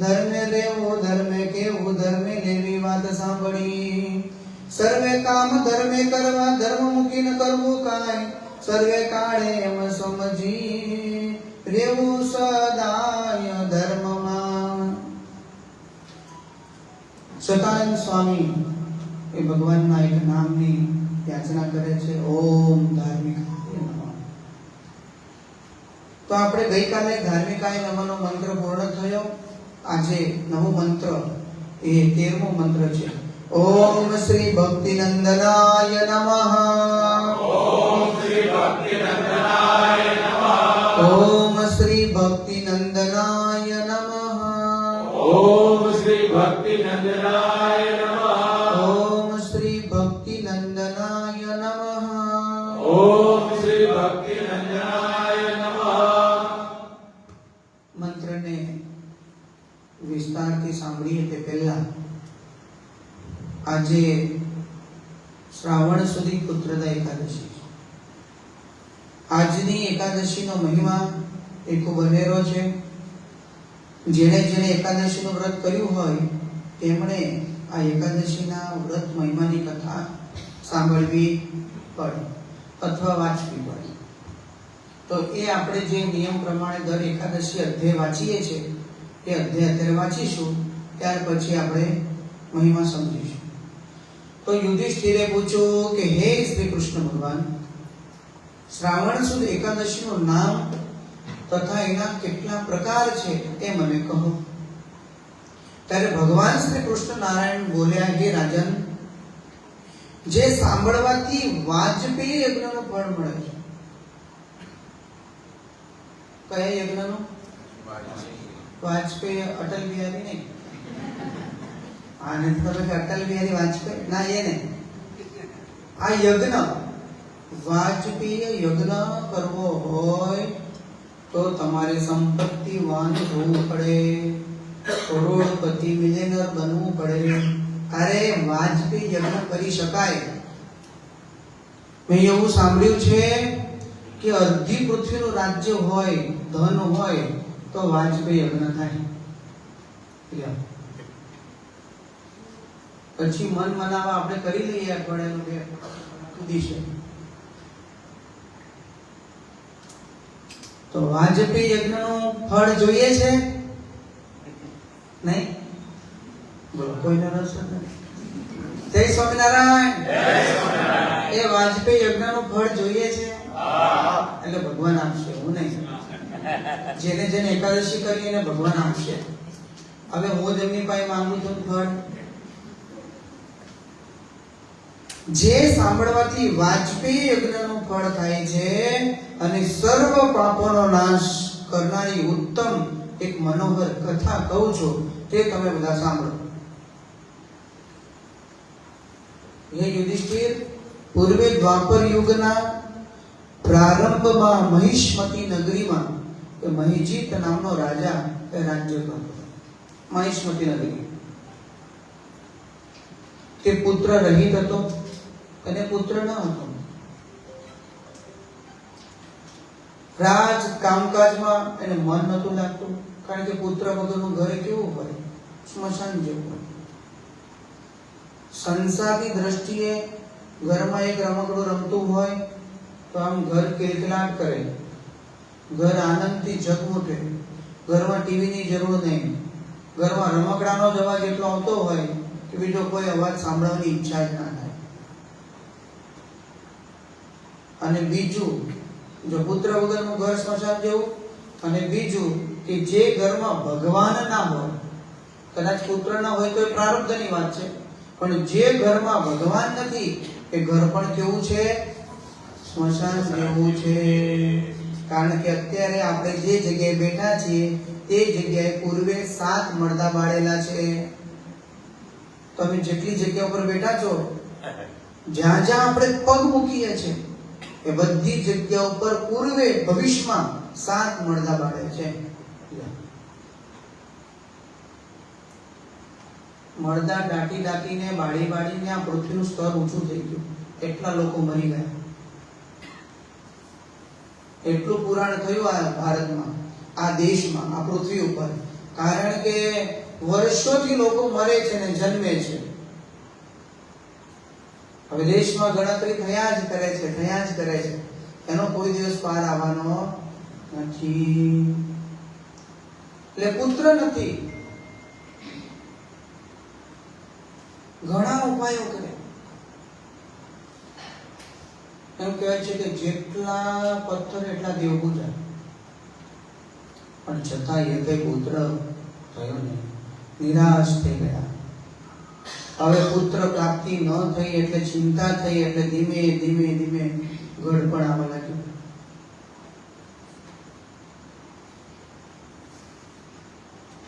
ધર્મે રહેવું, ધર્મે કેવું, ધર્મે લેવી વાત સાંભળી. સર્વે કામ ધર્મે કરવા, ધર્મ મૂકીને કરવું કાંઈ, સર્વે કાળે એમ સમજી રહેવું સદાય ધર્મમાં. સતાનંદ સ્વામી એ ભગવાનના એક નામની યાચના કરે છે, ઓમ ધાર્મિકાય નમઃ. તો આપણે ગઈકાલે ધાર્મિકાય નમઃનો મંત્ર પૂર્ણ થયો. આજે નવો મંત્ર એ 13મો મંત્ર છે. ઓમ શ્રી ભક્તિનંદનાય નમઃ. ઓમ શ્રી ભક્તિનંદનાય નમઃ. ઓમ શ્રી ભક્તિનંદનાય નમઃ. ઓમ શ્રી ભક્તિનંદનાય નમઃ. ઓમ શ્રી ભક્તિનંદનાય નમઃ. ઓમ શ્રી ભક્તિનંદનાય નમઃ. મંત્રને વિસ્તારથી સાંભળીએ તે પહેલા આજે શ્રાવણ સુધી પુત્રદા એકાદશી છે. આજની એકાદશીનો મહિમા એ ખૂબ અનેરો છે. જેણે એકાદશીનું વ્રત કર્યું હોય તેમણે આ એકાદશીના વ્રત મહિમાની કથા સાંભળવી પડે અથવા વાંચવી પડે. તો એ આપણે જે નિયમ પ્રમાણે દર એકાદશી અધ્યાય વાંચીએ છીએ એ અધ્યાય અત્યારે વાંચીશું, ત્યાર પછી આપણે મહિમા સમજીશું. તો યુધિષ્ઠિરે પૂછ્યું કે હે શ્રી કૃષ્ણ ભગવાન, શ્રાવણ સુદ એકાદશીનું નામ તથા એના કેટલા પ્રકાર છે તે મને કહો. ત્યારે ભગવાન શ્રી કૃષ્ણ નારાયણ બોલ્યા, હે રાજન, જે સાંભળવાથી વાજપેયી યજ્ઞનું ફળ મળે છે. કયા યજ્ઞનું? વાજપેયી, અટલ બિહારી નહીં. આને ખબર કે અટલ બિહારી વાજપેયી ના, એ નહીં. આ યજ્ઞ વાજપેયી યજ્ઞ કરવો હોય તો તમારે સંપત્તિવાન હોવું પડે, કરોડપતિ મિલિયનર બનવું પડે. અરે વાજપેયી યજ્ઞ કરી શકાય. મેં એવું સાંભળ્યું છે કે અડધી પૃથ્વીનું રાજ્ય હોય, ધન હોય તો વાજપેયી યજ્ઞ થાય. પછી મન મનાવા આપણે કરી લઈએ અઠવાડિયાનું બે કુદી છે. તો વાજપેયી યજ્ઞનું ફળ જોઈએ છે નહીં? બોલો, કોઈનો રસ નથી? જય સ્વામિનારાયણ. એ વાજપેયી યજ્ઞનું ફળ જોઈએ છે એટલે ભગવાન આપશે, હું નહીં. જેને એકાદશી કરી એને ભગવાન આપશે. હવે હું જેમની પાસે માંગુ છું ફળ, જે સાંભળવાથી વાજપેયી યજ્ઞનું ફળ થાય છે અને સર્વ પાપોનો નાશ કરનારી ઉત્તમ એક મનોહર કથા કહું છું, તે તમે બધા સાંભળો. હે યુધિષ્ઠિર, પૂર્વે દ્વાપર યુગના પ્રારંભમાં મહિષ્મતી નગરીમાં મહિજીત નામનો રાજા રાજ્ય કરતો. મહિષ્મતી નગરી તે પુત્ર રહિત હતો અને પુત્ર ન હતો. રાજ કામકાજમાં એને મન નહોતું લાગતું, કારણ કે પુત્ર વગરનું ઘર કેવું હોય? સ્મશાન જેવું હોય. સંસારની દ્રષ્ટિએ ઘરમાં એક રમકડું રમતું હોય તો આમ ઘર કિલકિલાટ કરે, ઘર આનંદથી ઝગમૂટે. ઘરમાં ટીવીની જરૂર નહીં, ઘરમાં રમકડાનો જ અવાજ એટલો આવતો હોય કે બીજો કોઈ અવાજ સાંભળવાની ઈચ્છા જ ના થાય. અને બીજું, જો પુત્ર વગરનું ઘર સ્મશાન જેવું. અને બીજું કે જે ઘરમાં ભગવાન ના હોય, કદાચ પુત્ર ના હોય તો એ પ્રારબ્ધની વાત છે, પણ જે ઘરમાં ભગવાન નથી એ ઘર પણ કેવું છે? સ્મશાન જેવું છે. કારણ કે અત્યારે આપણે જે જગ્યાએ બેઠા છીએ તે જગ્યાએ પૂર્વે 7 મળદા બાળેલા છે. તમે જેટલી જગ્યા ઉપર બેઠા છો, જ્યાં જ્યાં આપણે પગ મૂકીએ છીએ એ બધી જગ્યા ઉપર પૂર્વે ભવિષ્યમાં 7 મળદા બાળે છે. મળદા દાટી દાટીને બાળી બાળીને આ પૃથ્વીનું સ્તર ઊંચું થઈ ગયું. એટલા લોકો મરી ગયા. એટલું પુરાણ થયું આ ભારતમાં, આ દેશમાં, આ પૃથ્વી ઉપર. કારણ કે વર્ષોથી લોકો મરે છે ને જન્મે છે. હવે દેશમાં ગણતરી થયા જ કરે છે. એનો કોઈ દિવસ પાર આવવાનો નથી. એટલે પુત્ર નથી. ઘણા ઉપાયો કરે. એમ કહેવાય છે કે જેટલા પથ્થર એટલા દેવ પૂજા, પણ છતાં એ કઈ પુત્ર થયો નહીં. નિરાશ થઈ ગયા. હવે પુત્ર પ્રાપ્તિ ન થઈ એટલે ચિંતા થઈ. એટલે ધીમે ધીમે ધીમે ગળપણ આવવા લાગ્યું.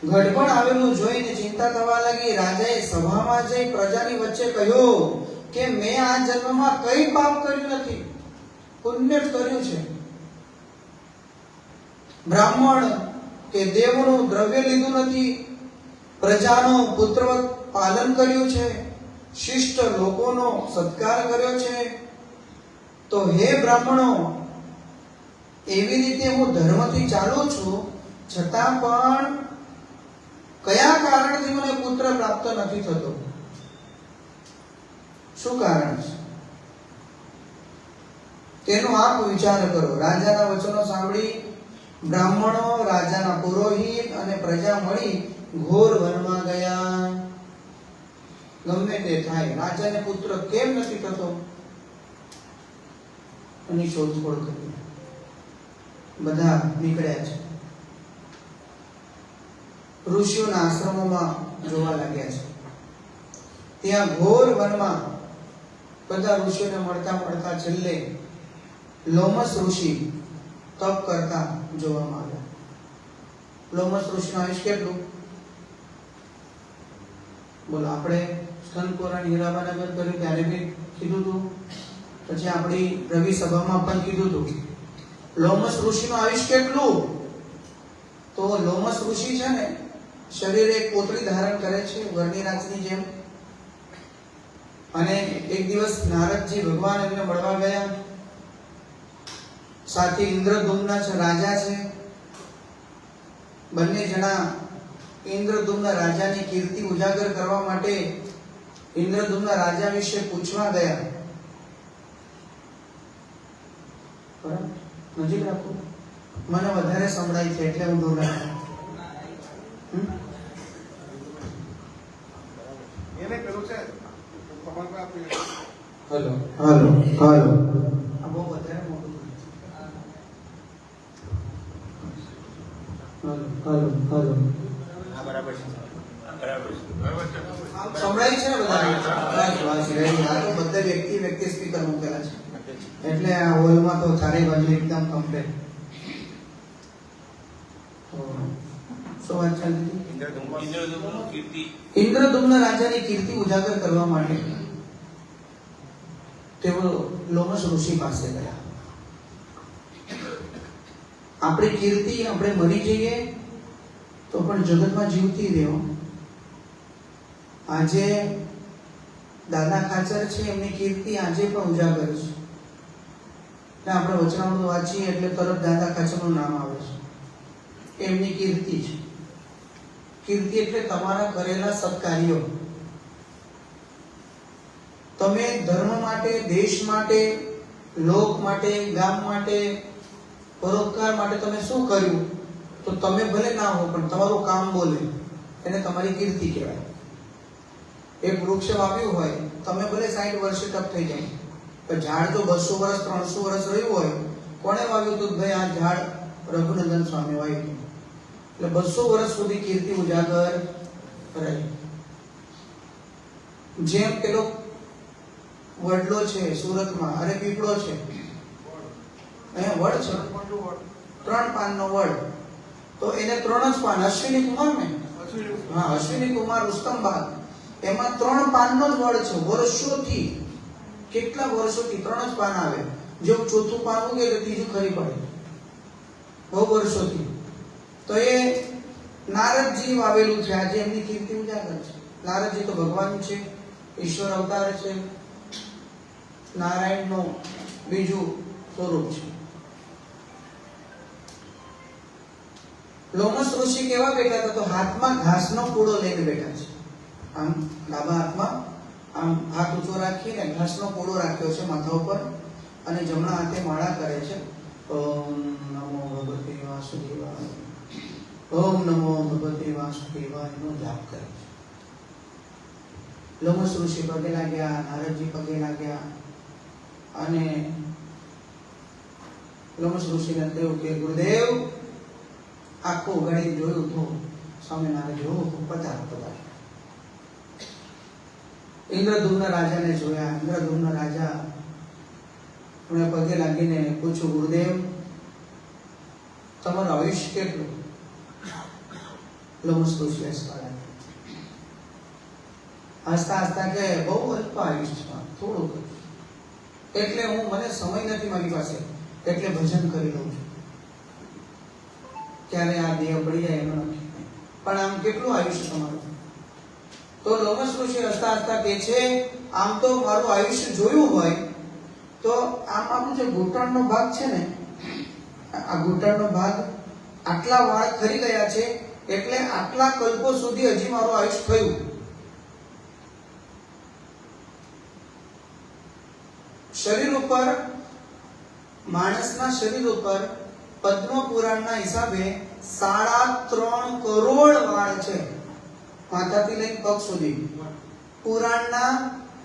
ગડપણ આવેલું જોઈને ચિંતા થવા લાગી. રાજાએ સભામાં જઈ પ્રજાની વચ્ચે કહ્યું કે મેં આ જન્મમાં કઈ પાપ કર્યું નથી, પુણ્ય જ કર્યું છે. બ્રાહ્મણ કે દેવનું દ્રવ્ય લીધું નથી, પ્રજાનું પુત્રવત પાલન કર્યું છે, શિષ્ટ લોકોનો સત્કાર કર્યો છે. તો હે બ્રાહ્મણો, એવી રીતે હું ધર્મથી ચાલું છું, છતાં પણ કયા કારણથી મને પુત્ર પ્રાપ્ત નથી થતો? શું કારણ છે તેનો આપ વિચાર કરો. રાજાના વચનો સાંભળી બ્રાહ્મણો, રાજાના પુરોહિત અને પ્રજા મળી ઘોર વનમાં ગયા. ગમે તે થાય, રાજાને પુત્ર કેમ નથી થતો એની શોધખોળ કરી. બધા નીકળ્યા છે. ઋષિઓના આશ્રમોમાં જોવા લાગ્યા છે. ત્યાં ઘોર વનમાં બધા ઋષિઓને મળતા મળતા છેલ્લે લોમસ ઋષિ તપ કરતા જોવામાં આવ્યા. લોમસ ઋષિનું આયુષ્ય કેટલું? બોલો, આપણે સ્કંદપુરાણ હીરાબાનગર કર્યું ત્યારે બી કીધું હતું, પછી આપણી રવિ સભામાં પણ કીધું હતું. લોમસ ઋષિનું આયુષ્ય કેટલું? તો લોમસ ઋષિ છે ને, શરીરે એક પોતળી ધારણ કરે છે વર્ણિરાજની જેમ. અને એક દિવસ નારદજી ભગવાન એમને મળવા ગયા. સાથે ઇન્દ્રદુમ્ન છે, રાજા છે. બંને જણા ઇન્દ્રદુમ્ન રાજાની કીર્તિ ઉજાગર કરવા માટે ઇન્દ્રદુમ્ન રાજા વિશે પૂછવા ગયા. બરાબર, નજીક રાખો, મને વધારે સંભળાય છે એટલે હું દૂર રાખું. હેલો હેલો હેલો, આ બહુ વધારે મોટું છે. હેલો હેલો હેલો, આ બરાબર છે. સંભળાય છે ને બધા? બસ બસ રેડી. આ તો બધા વ્યક્તિ સ્પીકર મૂકેલા છે એટલે આ હોલમાં તો ચારે બાજુ એકદમ કમ્પ્લીટ. શું વાત ચાલતી? ઇન્દ્રદુમ્ન રાજાની કીર્તિ ઉજાગર કરવા માટે તેઓ લોમસ ઋષિ પાસે ગયા. આપણી કીર્તિ, આપણે મરી જઈએ તો પણ જગતમાં જીવતી રહ્યો. આજે દાદા ખાચર છે, એમની કીર્તિ આજે પણ ઉજાગર છે. આપણે વચનામૃત વાંચીએ એટલે તરત દાદા ખાચરનું નામ આવે છે. એમની કીર્તિ છે. કીર્તિ એટલે તમારા કરેલા સત્કાર્યો. તમે ધર્મ માટે, દેશ માટે, લોક માટે, ગામ માટે, પરોપકાર માટે તમે શું કર્યું? તો તમે ભલે ના હો પણ તમારું કામ બોલે, એને તમારી કીર્તિ કહેવાય. એક વૃક્ષ વાવ્યું હોય, તમે ભલે 60 વર્ષે ટપ થઈ જાય, પણ ઝાડ જો 200 વર્ષ 300 વર્ષ રહ્યું હોય, કોણે વાવ્યું હતું? ભાઈ આ ઝાડ રઘુનંદન સ્વામી વાવ્યું હતું. એટલે 200 વર્ષ સુધી કીર્તિ ઉજાગર રહી. જેમ પેલો વડલો છે સુરતમાં, અરે પીપળો છે, અહીંયા વડ છે, 3 પાનનો વડ, તો એને 3 જ પાન. અશ્વિની કુમાર ને, હા, અશ્વિની કુમાર રુસ્તમબાગ, એમાં 3 પાનનો જ વડ છે. વર્ષોથી, કેટલા વર્ષોથી 3 જ પાન આવે. જો ચોથું પાન ઉગે તો ત્રીજું ખરી પડે, બહુ વર્ષોથી. તો એ નારદજી વાવેલું છે. આજે એમની કીર્તિ ઉજાગર છે. નારદજી તો ભગવાન છે, ઈશ્વર અવતાર છે, નારાયણનું બીજું સ્વરૂપ છે. લોમસ ઋષિ કેવા બેઠા હતા? તો હાથમાં ઘાસનો પૂળો લઈને બેઠા છે. આમ ડાબા હાથમાં આમ હાથ ઊંચો રાખીને ઘાસનો પૂળો રાખ્યો છે માથા ઉપર, અને જમણા હાથે માળા કરે છે. ઓમ નમો ભગવતે વાસુદેવાય, ઓમ નમો ભગવતે વાસુદેવાય નો જાપ કરે છે. લોમસ ઋષિ પગે લાગ્યા, નારદજી પગે લાગ્યા, અને લોમસ ઋષિને કહ્યું કે ગુરુદેવ, આખું ઉગાડી જોયું તો સ્વામિનારાયણ જોયું પધારો પધારો. ઇન્દ્રધૂમ્ન રાજાને જોયા. ઇન્દ્રધૂમ્ન રાજા મને પગે લાગીને પૂછ્યું, ગુરુદેવ તમારું આયુષ્ય કેટલું? લોમસ ઋષિ હસતા હસતા કે બહુ અલ્પ આયુષ્ય, થોડુંક, એટલે હું, મને સમય નથી મારી પાસે, એટલે ભજન કરી લઉં છું. ક્યારે આ દેહ પડી જાય એનો નક્કી નહીં. પણ આમ કેટલું આયુષ્ય તમારું? તો લોમસ ઋષિ હસતા હસતા કહે છે, આમ તો મારું આયુષ્ય જોયું હોય તો આમ આપણું જે ઘૂંટણનો ભાગ છે ને, આ ઘૂંટણનો ભાગ, આટલા વાળ ખરી ગયા છે, એટલે આટલા કલ્પો સુધી હજી મારું આયુષ્ય થયું. શરીર ઉપર, માણસના શરીર ઉપર પદ્મ પુરાણના હિસાબે 3.5 કરોડ વાળ છે, માથાથી લઈને પગ સુધી. પુરાણના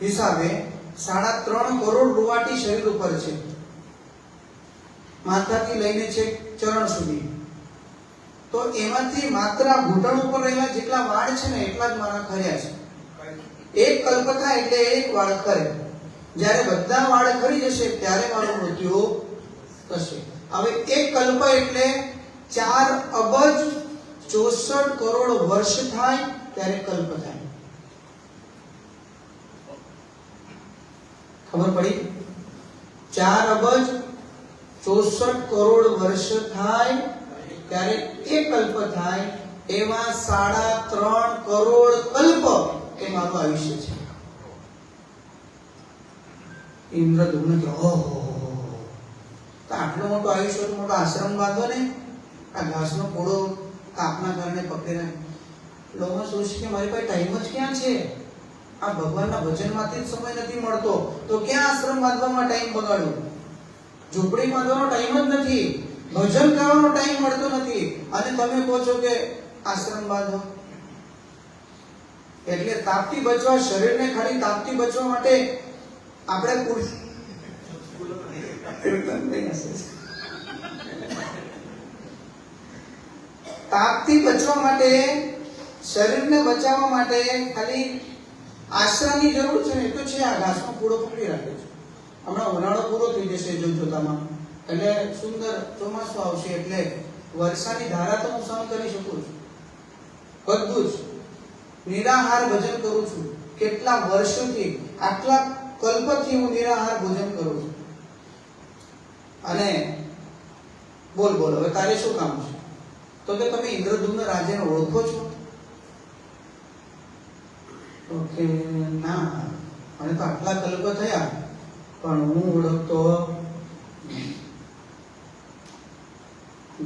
હિસાબે 3.5 કરોડ રૂવાટી શરીર ઉપર છે, માથાથી લઈને છે ચરણ સુધી. તો એમાંથી માત્ર ઘૂંટણ ઉપર રહેલા જેટલા વાળ છે ને, એટલા જ મારા ખર્યા છે. એક કલ્પ થાય એટલે એક વાળ ખરે. જ્યારે બધા વાળ ખરી જશે ત્યારે મારું મૃત્યુ થશે. હવે એક કલ્પ એટલે 4 અબજ 64 કરોડ વર્ષ થાય ત્યારે કલ્પ થાય. ખબર પડી? 4 અબજ 64 કરોડ વર્ષ થાય ત્યારે એક કલ્પ થાય. એમાં 3.5 કરોડ કલ્પ એ મારું આયુષ્ય છે. ઇન્દ્રધૂમ્ન કે ઓહો, તો આટલું મોટું આયુષ્ય, મોટો આશ્રમ બાંધો ને, આ ઘાસનો પૂળો તાપના કારણે પકડીને. લોમસ ઋષિ કે મારી પાસે ટાઈમ જ ક્યાં છે? આ ભગવાનના ભજનમાંથી જ સમય નથી મળતો, તો ક્યાં આશ્રમ બાંધવામાં ટાઈમ બગાડું? ઝૂંપડી બાંધવાનો ટાઈમ જ નથી, ભજન કરવાનો ટાઈમ મળતો નથી, અને તમે કહો છો કે આશ્રમ બાંધો. એટલે તાપથી બચવા, શરીરને ખાલી તાપથી બચવા માટે આપણે તાપથી બચવા માટે, શરીરને બચાવવા માટે ખાલી આશ્રમની જરૂર છે ને, તો છે. આ ઘાસનો પૂળો પકડી રાખે છે. હમણાં ઉનાળો પૂરો થઈ જશે જોતામાં, એટલે સુંદર ચોમાસું આવશે, એટલે વર્ષાની ધારા તો હું સહન કરી શકું છું. બધું જ નિરાહાર ભજન કરું છું. કેટલા વર્ષોથી, આટલા કલ્પથી હું નિરાહાર ભોજન કરું છું. અને બોલ હવે તારે શું કામ છે? તો કે તમે ઇન્દ્રધૂમ્ન રાજાને ઓળખો છો? ઓકે, ના, મને તો આટલા કલ્પ થયા પણ હું ઓળખતો.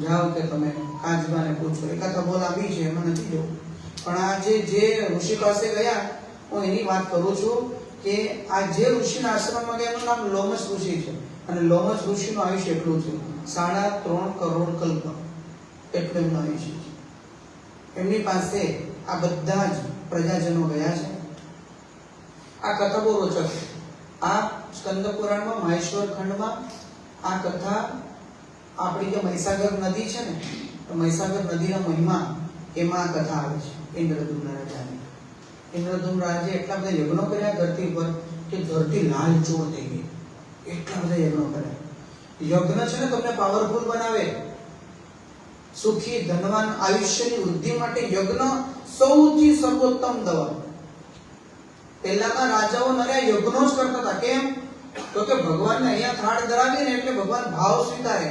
જાઓ કે તમે કાચબાને પૂછો, એકાદા બોલ આપી છે, એમાં નથી જવું. પણ આ જે ઋષિ પાસે ગયા, હું એની વાત કરું છું કે આ જે ઋષિના આશ્રમમાં ગયા એનું નામ લોમસ ઋષિ છે, અને લોમસ ઋષિનું આયુષ્ય એટલું છે 3.5 કરોડ કલ્પ, એટલું એમનું આયુષ્ય છે. એમની પાસે આ બધા જ પ્રજાજનો ગયા છે. આ કથા બહુ રોચક છે. આ સ્કંદ પુરાણમાં, મહેશ્વર ખંડમાં આ કથા, આપણી જે મહીસાગર નદી છે ને, તો મહીસાગર નદીનો મહિમા, એમાં આ કથા આવે છે. ઇન્દ્રધૂમ્ન રાજાની. ઇન્દ્રધૂમ્ન રાજે એટલા બધા યજ્ઞો કર્યા ધરતી પર કે ધરતી લાલચોળ થઈ ગઈ. એટલા બધા યજ્ઞો કર્યા. યજ્ઞ છે ને તમને પાવરફુલ બનાવે, સુખી ધનવાન આયુષ્યની વૃદ્ધિ માટે યજ્ઞ સૌથી સર્વોત્તમ દવા. પહેલાના રાજાઓ નર્યા યજ્ઞો જ કરતા હતા. કેમ? તો કે ભગવાનને અહીંયા થાળ ધરાવીએ ને એટલે ભગવાન ભાવ સ્વીકારે.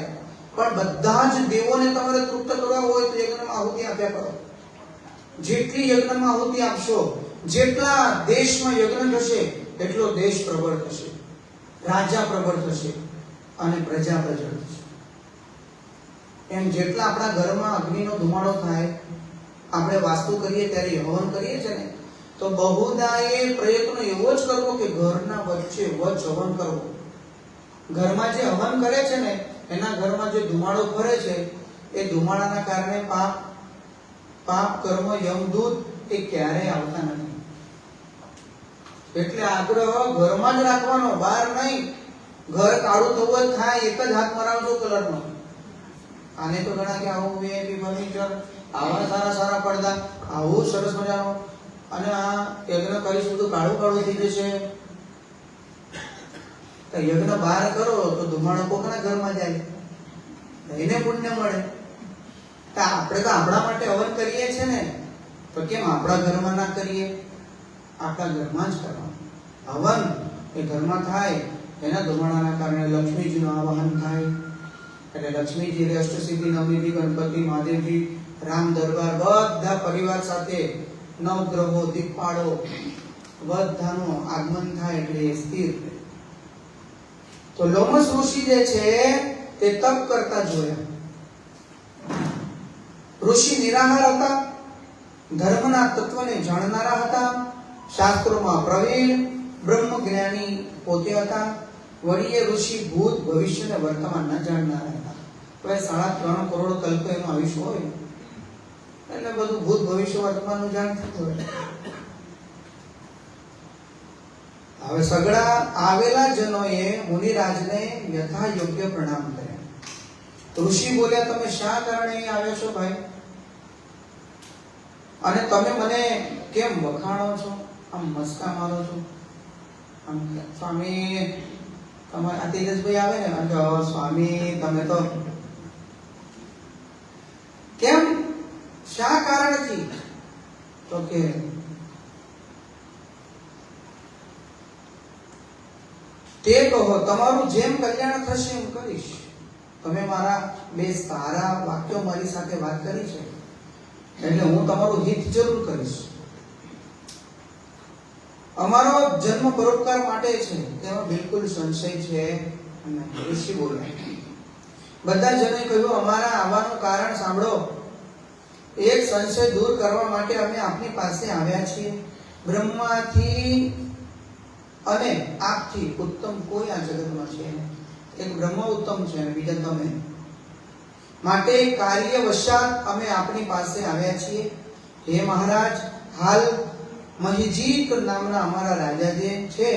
પણ બધા જ દેવોને તમારે તૃપ્ત કરવા હોય તો યજ્ઞમાં આહુતિ આપ્યા કરો. જેટલી યજ્ઞમાં આહુતિ આપશો, જેટલા દેશમાં યજ્ઞ થશે એટલો દેશ પ્રબળ થશે, રાજા પ્રબળ થશે અને પ્રજા પ્રજળ થશે. એમ જેટલા આપણા ઘરમાં અગ્નિનો ધુમાડો થાય, આપણે વાસ્તુ કરીએ ત્યારે હવન કરીએ છે ને, તો બહુદા એ પ્રયત્ન એવો જ કરવો કે ઘરના વચ્ચે વચ હવન કરવો. ઘરમાં જે હવન કરે છે ને એના ઘરમાં જે ધુમાડો ફરે છે એ ધુમાડાના કારણે પાપ કર્મ યમદૂત એ ક્યારેય આવતા નથી. એટલે આગ્રહ ઘરમાં જ રાખવાનો, બહાર નહીં. ઘર કાળું થવું જ થાય, એક જ હાથ મરાવજો કલરનો. આને તો ઘણા કે આવું વીઆઈપી ફર્નિચર, આવા સારા સારા પડદા, આવું સરસ મજાનું, અને આ યજ્ઞ કરીશું તો કાળું કાળું થઈ જશે. યજ્ઞ બહાર કરો તો ધુમાડો કોકના ઘરમાં જાય, એને પુણ્ય મળે. આપણે તો આપણા માટે હવન કરીએ છે ને, તો કેમ આપણા ઘરમાં ના કરીએ? આપણા ઘરમાં જ કરવાનું હવન. એ ઘરમાં થાય એના ધુમાડાના કારણે લક્ષ્મીજીનું આવાહન થાય. એટલે લક્ષ્મીજી, અષ્ટસિદ્ધિ, નવનિધિ, ગણપતિ, મહાદેવજી, રામ દરબાર બધા પરિવાર સાથે નવગ્રહો, દીપાળો બધાનું આગમન થાય એટલે એ સ્થિર રહે. તો લોમસ ઋષિ જે છે તે તપ કરતા જોયા. ઋષિ નિરાહાર હતા, ધર્મના તત્વને જાણનારા હતા, શાસ્ત્રોમાં પ્રવીણ, બ્રહ્મ જ્ઞાની પોતે હતા. વળી એ ઋષિ ભૂત, ભવિષ્ય અને વર્તમાન ન જાણનારા હતા. હવે 3.5 કરોડ કલ્પ એનું આયુષ્ય હોય એટલે બધું ભૂત, ભવિષ્ય, વર્તમાનનું જાણ થતું હોય. હવે સગડા આવેલા જનોએ મુનિરાજને યથા યોગ્ય પ્રણામ કર્યા. ઋષિ બોલ્યા, તમે શા કારણે અહીં આવ્યા છો ભાઈ? અને તમે મને કેમ વખાણો છો, આમ મસ્કા મારો છો? આમ સ્વામી તમારે આ તેજસભાઈ આવે ને, સ્વામી તમે તો કેમ, શા કારણથી? તો કે તે કહો, તમારું જેમ કલ્યાણ થશે એમ કરીશ. તમે મારા બે સારા વાક્યો મારી સાથે વાત કરી છે એટલે હું તમારું હિત જરૂર કરીશ. અમારો જન્મ પરોપકાર માટે છે તેમાં બિલકુલ સંશય છે નહીં. ઋષિ બોલ્યા. બધા જણે કહ્યું, અમારા આવવાનું કારણ સાંભળો. એક સંશય દૂર કરવા માટે અમે આપની પાસે આવ્યા છીએ. બ્રહ્માથી અને આપથી ઉત્તમ કોઈ આ જગતમાં છે નહીં. એક બ્રહ્મ ઉત્તમ છે અને બીજા તમે. માટે કાર્ય વશાત અમે આપની પાસે આવ્યા છીએ. હે મહારાજ, હાલ મહિજીત નામના અમારા રાજા જે છે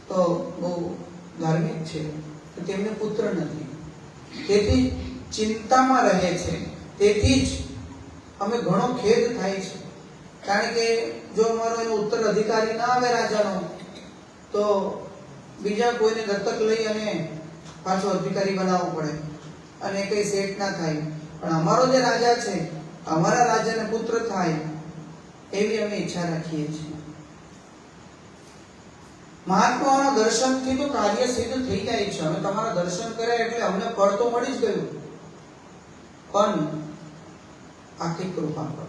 તો બહુ ધાર્મિક છે, તેમને પુત્ર નથી, તેથી ચિંતામાં રહે છે. તેથી જ અમે ઘણો ખેદ થાય છે. કારણ કે જો અમારો એનો ઉત્તર અધિકારી ના આવે રાજાનો, તો બીજા કોઈને દત્તક લઈ અને પાછો અધિકારી બનાવવો પડે અને કઈ સેટ ના થાય. પણ અમારો જે રાજા છે, અમારા રાજાને પુત્ર થાય એવી અમે ઈચ્છા રાખીએ છીએ. મહાત્માઓના દર્શનથી તો કાર્ય સિદ્ધ થઈ જાય છે. અમે તમારા દર્શન કર્યા એટલે અમને ફળ તો મળી જ ગયું, પણ આખી કૃપા કરો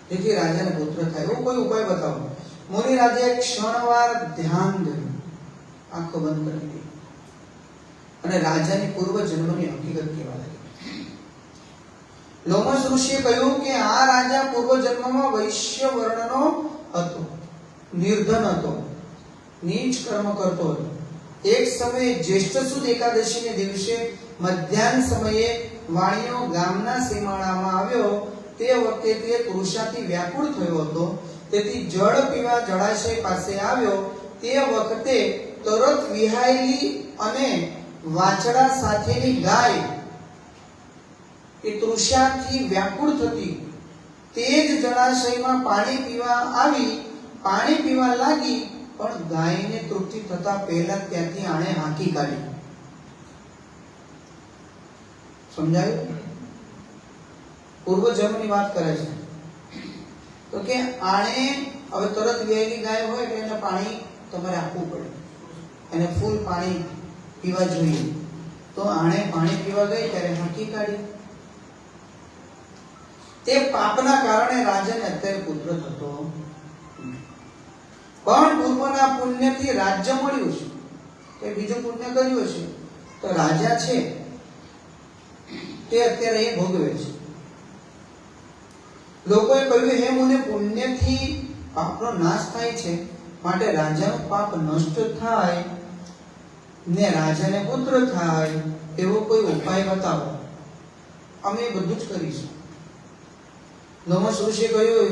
જેથી રાજાને પુત્ર થાય. એવો કોઈ ઉપાય બતાવો. મુનિ રાજાએ ક્ષણવાર ધ્યાન ધર્યું, આંખો બંધ કરી દીધી અને રાજાની પૂર્વ જન્મની હકીકત કહેવા લાગી. લોમસ ઋષિએ કહ્યું કે આ રાજા પૂર્વ જન્મમાં વૈશ્ય વર્ણનો હતો, નિર્ધન હતો, નીચ કર્મ કરતો હતો. એક સમયે જ્યેષ્ઠ સુદ એકાદશીને દિવસે મધ્યાહન સમયે વાણિયો ગામના સીમાડામાં આવ્યો. તે વખતે તે તૃષાથી વ્યાકુળ થયો હતો, તેથી જળ પીવા જળાશય પાસે આવ્યો. તે વખતે તરત વિહાયેલી અને વાછડા સાથેની ગાય એ તૃષાથી વ્યાકુળ થતી તે જ જળાશયમાં પાણી પીવા આવી. પાણી પીવા લાગી, પણ ગાયને તૃપ્તિ થતા પહેલા ત્યાંથી આણે હાંકી કાઢી. સમજાયું? પૂર્વજન્મની વાત કરે છે. તો કે આણે હવે તરત વેલી ગાય હોય એટલે એને પાણી તમારે આપવું પડે, એને ફૂલ પાણી પીવા જોઈએ. તો આણે પાણી પીવા ગઈ ત્યારે હાંકી કાઢી. તે પાપના કારણે રાજાને અત્યારે પુત્ર થતો પણ પૂર્વના પુણ્યથી રાજ્ય મળ્યું છે, કે બીજું પુણ્ય કર્યું છે તો રાજા છે તે અત્યારે એ ભોગવે છે. લોકોએ કહ્યું, હે મુને, પુણ્યથી પાપનો નાશ થાય છે, માટે રાજાનું પાપ નષ્ટ થાય ને રાજાને પુત્ર થાય એવો કોઈ ઉપાય બતાવો, અમે બધું જ કરીશું. લોમશ ઋષિએ કહ્યું,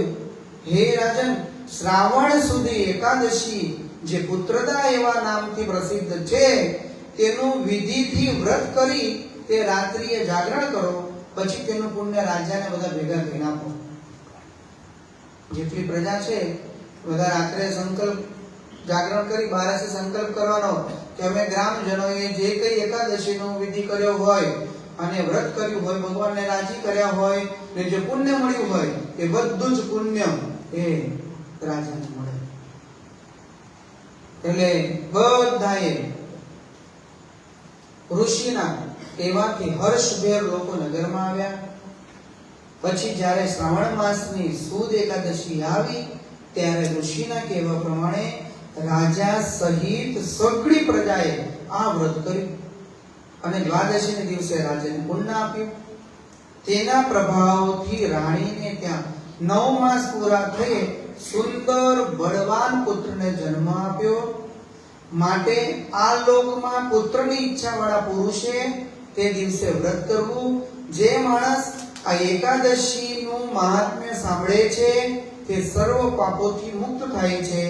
હે રાજન, શ્રાવણ સુધી એકાદશી જે પુત્રદા એવા નામથી પ્રસિદ્ધ છે તેનું વિધિથી વ્રત કરી તે રાત્રિએ જાગરણ કરો, પછી તેનું પુણ્ય રાજાને બધા ભેગા કરીને આપો. જેટલી પ્રજા છે બધા રાત્રે સંકલ્પ જાગરણ કરી બારાસી સંકલ્પ કરવાનો કે અમે ગ્રામજનોએ જે કઈ એકાદશીનો વિધિ કર્યો હોય અને વ્રત કર્યું હોય, ભગવાનને રાજી કર્યા હોય ને જે પુણ્ય મળ્યું હોય એ બધું જ પુણ્ય એ રાજાને મળે. એટલે બધાએ ઋષિના કહેવાથી હર્ષભેર લોકો નગરમાં આવ્યા. પછી જ્યારે શ્રાવણ માસની સુદ એકાદશી આવી ત્યારે ઋષિના કહેવા પ્રમાણે રાજા સહિત સઘળી પ્રજાએ આ વ્રત કર્યું અને દ્વાદશીના દિવસે રાજાને પુણ્ય આપ્યું. તેના પ્રભાવથી રાણીને ત્યાં 9 માસ પૂરા થઈ સુંદર બળવાન પુત્રને જન્મ આપ્યો. માટે આ લોકમાં પુત્રની ઈચ્છા વાળા પુરુષે તે દિવસે વ્રત કરવું. જે માણસ આ એકાદશીનું મહાત્મ્ય સાંભળે છે તે સર્વ પાપોથી મુક્ત થાય છે,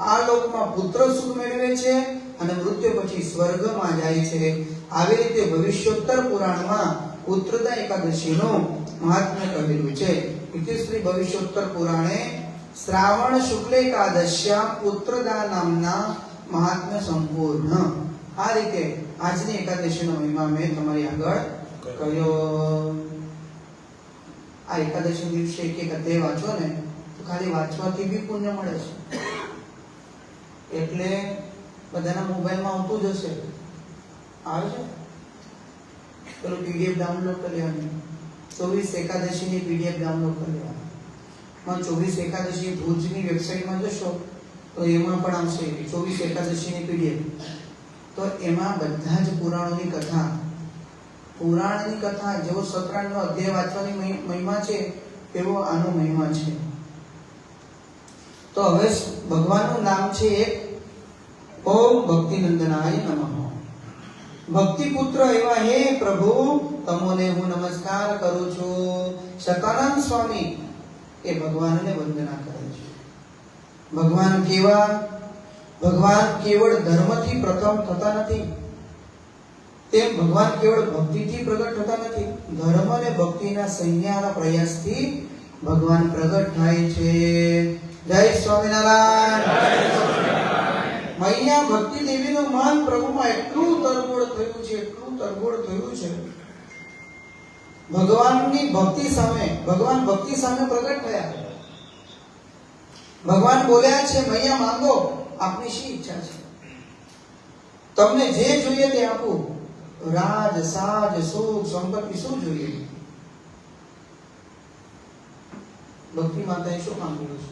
આ લોકમાં પુત્ર સુખ મેળવે છે અને મૃત્યુ પછી સ્વર્ગમાં જાય છે. આવી રીતે ભવિષ્યોત્તર પુરાણમાં પુત્રદા એકાદશીનું મહાત્મ્ય કહેલું છે. ઇતિશ્રી ભવિષ્યોત્તર પુરાણે શ્રાવણ શુક્લ એકાદશ્યા પુત્રદા નામના મહાત્મ્ય સંપૂર્ણ. આ રીતે આજની એકાદશીનો મહિમા મેં તમારી આગળ કહ્યો. આ એકાદશી દિવસે એક અધ્યાય વાંચો ને તો ખાલી વાંચવાથી બી પુણ્ય મળે છે. એટલે બધાના મોબાઈલમાં આવતું જ હશે, આવે છે પેલું પીડીએફ ડાઉનલોડ કરી લેવાની, 24 એકાદશીની પીડીએફ ડાઉનલોડ કરી લેવાની. 24 એકાદશી ભુજની વેબસાઇટમાં જશો તો એમાં પણ આવશે 24 એકાદશીની પીડીએફ. તો એમાં બધા જ પુરાણોની કથા, પુરાણની કથા જેવો સત્રાંગનો અધ્યાય વાંચવાની મહિમા છે એવો આનો મહિમા છે. તો હવે ભગવાનનું નામ છે એક ઓમ ભક્તિનંદનાય નમઃ. ભક્તિપુત્ર એવા હે પ્રભુ તમોને હું નમસ્કાર કરું છું. સતાનંદ સ્વામી એ ભગવાનને વંદના કરે છે. ભગવાન કેવા? ભગવાન કેવળ ધર્મથી પ્રથમ થતા નથી, તેમ ભગવાન કેવળ ભક્તિથી પ્રગટ થતા નથી. ધર્મ અને ભક્તિના સંન્યાના પ્રયાસથી ભગવાન પ્રગટ થાય છે. જય સ્વામિનારાયણ. મૈયા ભક્તિ દેવીનું મન પ્રભુમાં એટલું તરબોળ થયું છે, એટલું તરબોળ થયું છે. ભગવાનની ભક્તિ સામે, ભગવાન ભક્તિ સામે પ્રગટ થયા. ભગવાન બોલ્યા છે, મૈયા માંગો, આપની શી ઈચ્છા છે? તમને જે જોઈએ તે આપું. રાજ, સાજ, સુખ, સંપત્તિ શું જોઈએ? ભક્તિ માતાએ શું માંગ્યું છે?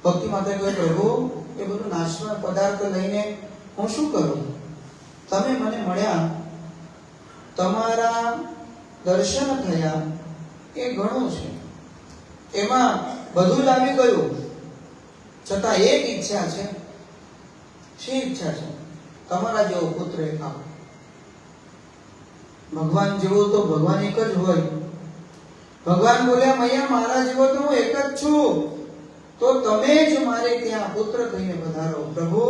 ભક્તિ માતાએ કહ્યું, પ્રભુ એ બધું નાશવાન પદાર્થ લઈને હું શું કરું? તમે મને મળ્યા, તમારા દર્શન થયા, એ ઘણું છે. એમાં બધું જ આવી ગયું, છતાં એક ઈચ્છા છે. શી ઈચ્છા છે? તમારા જેવો પુત્ર એક આપો. ભગવાન જેવો તો ભગવાન એક જ હોય. ભગવાન બોલ્યા, મૈયા મારા જેવો તો હું એક જ છું, તો તમે જ મારે ત્યાં પુત્ર થઈને પધારો. પ્રભુ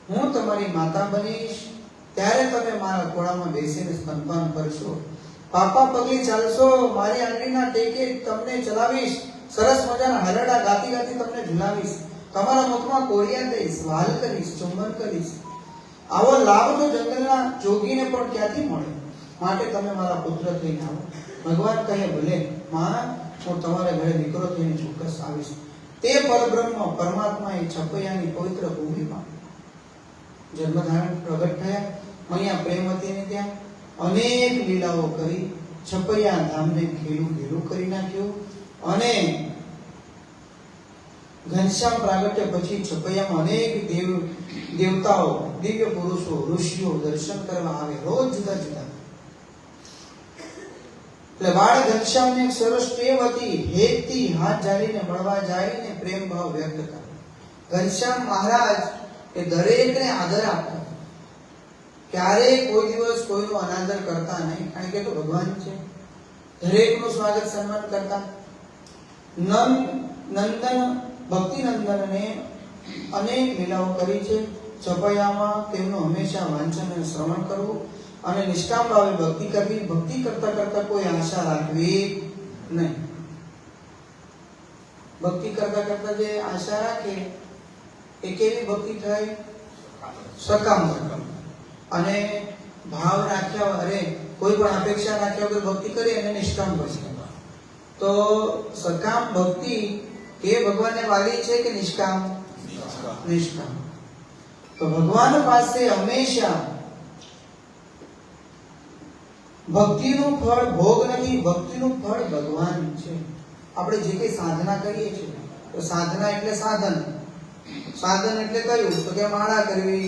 હું તમારી માતા બનીશ, ત્યારે તમે મારા ખોળામાં બેસીને સ્તનપાન કરશો. પાપા પગલી ચાલશો, મારી આંગળીના ટેકે તમને ચલાવીશ. સરસ મજાના હરડા ગાતી ગાતી તમને ઝુલાવીશ. તમારા મુખમાં કોળિયા દઈશ, વહાલ કરીશ, ચુંબન કરીશ. આવો લાભ તો જંગલના જોગીને પણ ક્યાંથી મળે? માટે તમે મારા પુત્ર થઈને આવો. ભગવાન કહે ભલે માં, હું તમારા ઘરે દીકરો થઈને ચોક્કસ આવીશ. તે પરબ્રહ્મ પરમાત્માએ છપૈયાની પવિત્ર ભૂમિમાં જન્મધારણ પ્રગટ થયા. અહીંયા પ્રેમવતીને ત્યાં અનેક લીલાઓ કરી છપૈયા ધામને ઘેલું ઘેલું કરી નાખ્યું. અને ઘનશ્યામ પ્રાગટ્ય પછી છપૈયામાં અનેક દેવતાઓ, દિવ્ય પુરુષો, ઋષિઓ દર્શન કરવા આવે, રોજ જુદા જુદા. એટલે બાળ ઘનશ્યામને એક સરસ ટેવ હતી, હેતથી હાથ જાળીને મળવા જાય ને પ્રેમ ભાવ વ્યક્ત કરે. ઘનશ્યામ મહારાજ એ દરેકને આદર આપતા, ક્યારેય કોઈ દિવસ કોઈનો અનાદર કરતા નહીં, કારણ કે તો ભગવાન છે. દરેકનું સ્વાગત સન્માન કરતા. નંદન ભક્તિ નંદનને અનેક લીલાઓ કરી છે. છપૈયામાં તેમનું હંમેશા વાંચન અને શ્રવણ કરવું અને નિષ્કામ ભાવે ભક્તિ કરવી. ભક્તિ કરતા કરતા કોઈ આશા રાખવી નહીં. ભક્તિ કરતા કરતા જે આશા રાખે એ કેવી ભક્તિ થાય? સકામ. અને ભાવ રાખ્યા, અરે કોઈ પણ અપેક્ષા રાખ્યા વગર ભક્તિ કરી અને નિષ્કામ ભક્તિ. તો સકામ ભક્તિ એ ભગવાનને વાલી છે કે નિષ્કામ? નિષ્કામ. તો ભગવાન પાસે હંમેશા ભક્તિનું ફળ ભોગ નથી, ભક્તિનું ફળ ભગવાન છે. આપણે જે કઈ સાધના કરીએ છીએ, તો સાધના એટલે સાધન. સાધન એટલે કયું? તો કે માળા કરવી,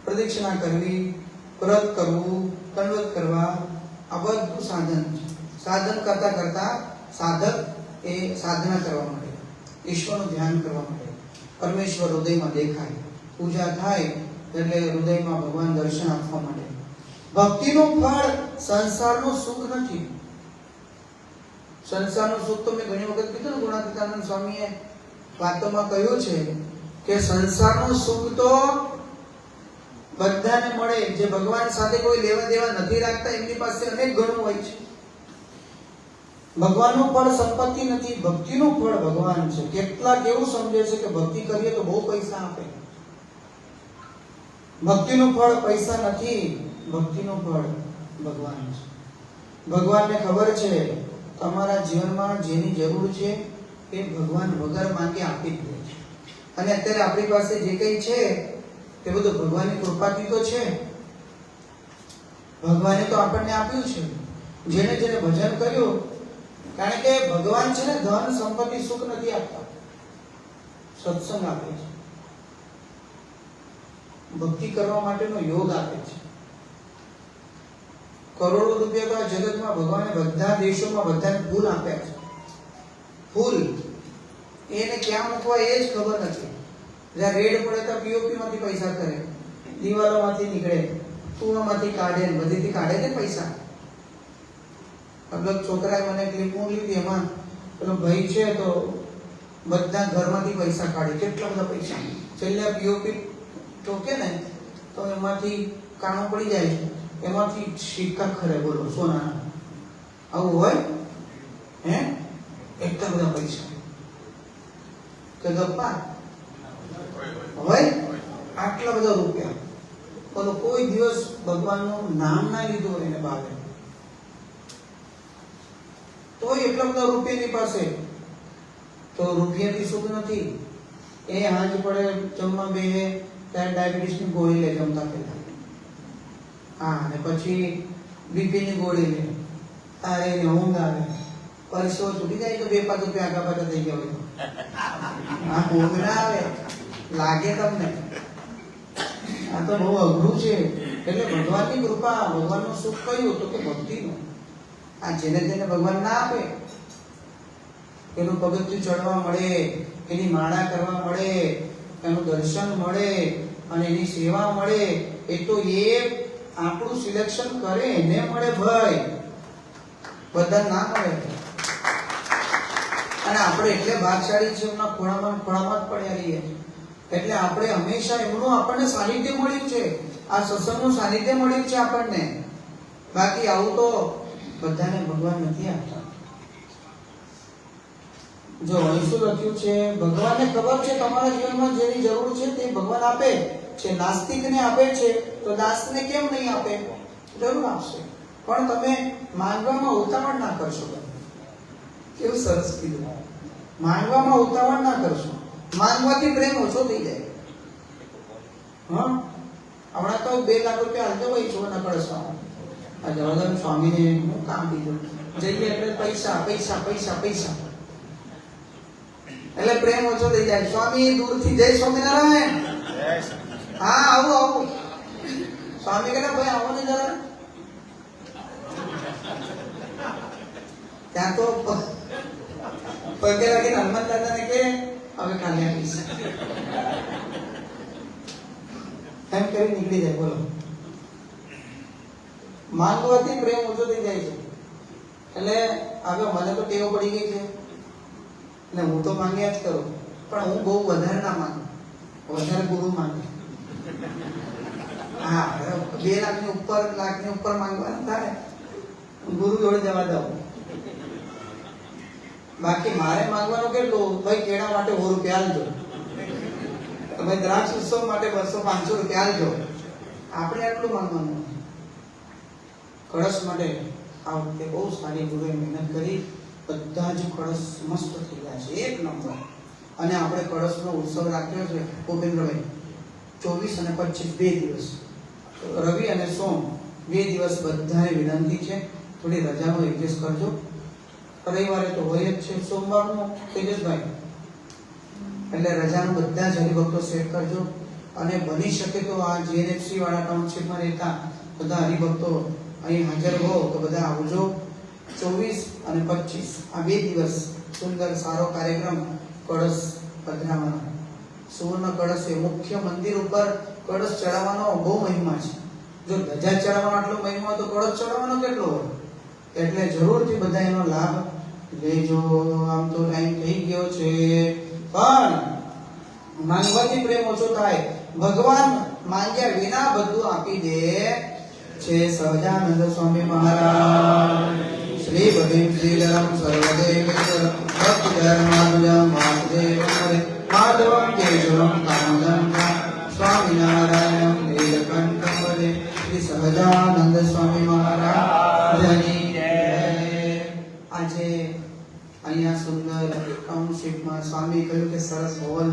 પ્રદક્ષિણા કરવી, વ્રત કરવું, દંડવત કરવા, આ બધું સાધન છે. સાધન કરતા કરતા સાધક એ સાધના કરવા માટે, ઈશ્વરનું ધ્યાન કરવા માટે, પરમેશ્વર હૃદયમાં દેખાય, પૂજા થાય એટલે હૃદયમાં ભગવાન દર્શન આપવા માટે. ભક્તિનું ફળ સંસારનું સુખ નથી. સંસારનું સુખ તો મેં ઘણી વખત કીધું ને, ગુણાતીતાનંદ સ્વામીએ વાતોમાં કહ્યું છે કે સંસારનું સુખ તો બધાને મળે, જે ભગવાન સાથે કોઈ લેવા દેવા નથી રાખતા એમની પાસે અનેક ગણું હોય છે. ભગવાનનું ફળ સંપત્તિ નથી, ભક્તિનું ફળ ભગવાન છે. કેટલાક એવું સમજે છે કે ભક્તિ કરીએ તો બહુ પૈસા આપે. ભક્તિનું ફળ પૈસા નથી, ભક્તિનું ફળ ભગવાન છે. ભગવાનને ખબર છે તમારા જીવનમાં જેની જરૂર છે એ ભગવાન વગર માંગે આપી જ દે છે. અને અત્યારે આપણી પાસે જે કંઈ છે તે બધું ભગવાનની કૃપાથી તો છે. ભગવાને તો આપણને આપ્યું છે. જેને જેને ભજન કર્યું, કારણ કે ભગવાન છે ને ધન સંપત્તિ સુખ નથી આપતા, સત્સંગ આપે છે, ભક્તિ કરવા માટેનો યોગ આપે છે. કરોડો રૂપિયા તો આ જગતમાં ભગવાને બધા દેશોમાં બધાને ફૂલ આપ્યા છે. ફૂલ એને ક્યાં મૂકવા એ જ ખબર નથી. જ્યાં રેડ પડે તો પીઓપી માંથી પૈસા કરે, દિવાલોમાંથી નીકળે, કુવામાંથી કાઢે, બધીથી કાઢે ને પૈસા. અલગ છોકરાએ મને ક્લિપ મોકલી, એમાં પેલો ભાઈ છે તો બધા ઘરમાંથી પૈસા કાઢે, કેટલા બધા પૈસા. છેલ્લે પીઓપી ઠોકે ને તો એમાંથી કાણું પડી જાય, એમાંથી સિક્કા ખરે, બોલો સોનાના. આવું હોય હે? એટલા બધા પૈસા કે ગપ્પા હોય? આટલા બધા રૂપિયા. બોલો કોઈ દિવસ ભગવાનનું નામ ના લીધું એને ભાવે તો એટલા બધા રૂપિયાની પાસે. તો રૂપિયાથી સુખ નથી. એ હાંજ પડે જમવા બેહે ત્યારે ડાયાબિટીસની ગોળી લે જમતા પહેલા, હા, અને પછી બીપીની ગોળી લે, તારે એને ઊંઘ આવે, પરસો છૂટી જાય તો 2-5 રૂપિયા આગા પાછા થઈ ગયા હોય. આ ઊંઘ ના આવે, લાગે તમને આ તો બહુ અઘરું છે. એટલે ભગવાનની કૃપા, ભગવાનનું સુખ કયું? તો કે ભક્તિનું. આ જેને જેને ભગવાન ના આપે, એનું પગથિયું ચડવા મળે, એની માળા કરવા મળે, એનું દર્શન મળે અને એની સેવા મળે, એ તો એ આપણું સિલેક્શન કરે એને મળે ભાઈ, બધા ના મળે. અને આપણે એટલે ભાગશાળી છે, એમના ખોળામાં જ પડ્યા રહીએ. એટલે આપણે હંમેશા એમનું આપણને સાનિધ્ય મળ્યું છે, આ સત્સંગનું સાનિધ્ય મળ્યું છે આપણને. બાકી આવું તો બધાને ભગવાન નથી આપતા. જો અહીં શું લખ્યું છે, ભગવાનને ખબર છે તમારા જીવનમાં જેની જરૂર છે તે ભગવાન આપે છે. નાસ્તિકને આપે છે તો દાસને કેમ નહીં આપે? જરૂર આપશે. પણ તમે માંગવામાં ઉતાવળ ના કરશો. કેવું સરસ કીધું. માંગવામાં ઉતાવળ ના કરશો. માંગવાથી પ્રેમ ઓછો થઈ જાય. હા, હમણાં તો 2 લાખ રૂપિયા હાલતો હોય સોના કળશમાં. આ જવાદાન સ્વામીને હું કામ દીધું, જઈએ એટલે પૈસા પૈસા પૈસા પૈસા, એટલે પ્રેમ ઓછો થઈ જાય. સ્વામી દૂરથી જય સ્વામિનારાયણ. હા, આવું આવું. સ્વામી કહે ભાઈ આવો ને જરા. ત્યાં તો પગે લાગીને હનુમાન દાદાને કે હવે કાલે આવીશ એમ કરી નીકળી જાય. બોલો, માંગવાથી પ્રેમ ઓછો થઈ જાય છે. એટલે હવે મને તો ટેવ પડી ગઈ છે એટલે હું તો માંગ્યા જ કરું, પણ હું બહુ વધારે ના માંગુ, વધારે ગુરુ માંગે. હા, 2 લાખની ઉપર માંગવાનું થાય, ગુરુ જોડે જવા દઉં. બાકી મારે માંગવાનું કેટલું? ભાઈ કેળા માટે 100 રૂપિયા આલજો, ભાઈ દ્રાક્ષ ઉત્સવ માટે 200-500 રૂપિયા આલજો. આપણે આટલું માંગવાનું. કળશ માટે આ વખતે બહુ સારી ગુરુએ મહેનત કરી, બધા જ કળશ મસ્ત થઈ ગયા છે, 1 નંબર. અને આપણે કળશનો ઉત્સવ રાખ્યો છે ભૂપેન્દ્રભાઈ 24 અને 25 2 દિવસ, રવિ અને સોમ 2 દિવસ. બધાને વિનંતી છે થોડી રજાનો એડજસ્ટ કરજો. રવિવારે તો હોય જ છે, સોમવારનો તેજસભાઈ, એટલે રજાનું બધા જ હરિભક્તો સેટ કરજો. અને બની શકે તો આ જીએનએફસી વાળા ટાઉનશીપમાં રહેતા બધા હરિભક્તો અહીં હાજર હો તો બધા આવજો. 24 અને 25 આ 2 દિવસ સુંદર સારો કાર્યક્રમ. કળશ પધરાવવાનો, સુવર્ણ કળશ એ મુખ્ય મંદિર ઉપર કળશ ચડાવવાનો બહુ મહિમા છે. જો ધજા ચડાવવાનો આટલો મહિમા હોય તો કળશ ચડાવવાનો કેટલો હોય? એટલે જરૂરથી બધા એનો લાભ લેજો. આમ તો ટાઈમ થઈ ગયો છે, પણ માંગવાથી પ્રેમ ઓછો થાય. ભગવાન માંગ્યા વિના બધું આપી દે છે. સહજાનંદ સ્વામી મહારાજ શ્રી ભગીમ શ્રીધરમ સર્વદેવ ભક્તિ ધર્માનુજમ વાસુદેવ હરે માધવમ કેશવમ કામદમ સ્વામિનારાયણ નીલકંઠ વદે. શ્રી સહજાનંદ સ્વામી મહારાજની જય. આજે અહીંયા સુંદર ટાઉનશીપમાં સ્વામી કહ્યું કે સરસ હોલ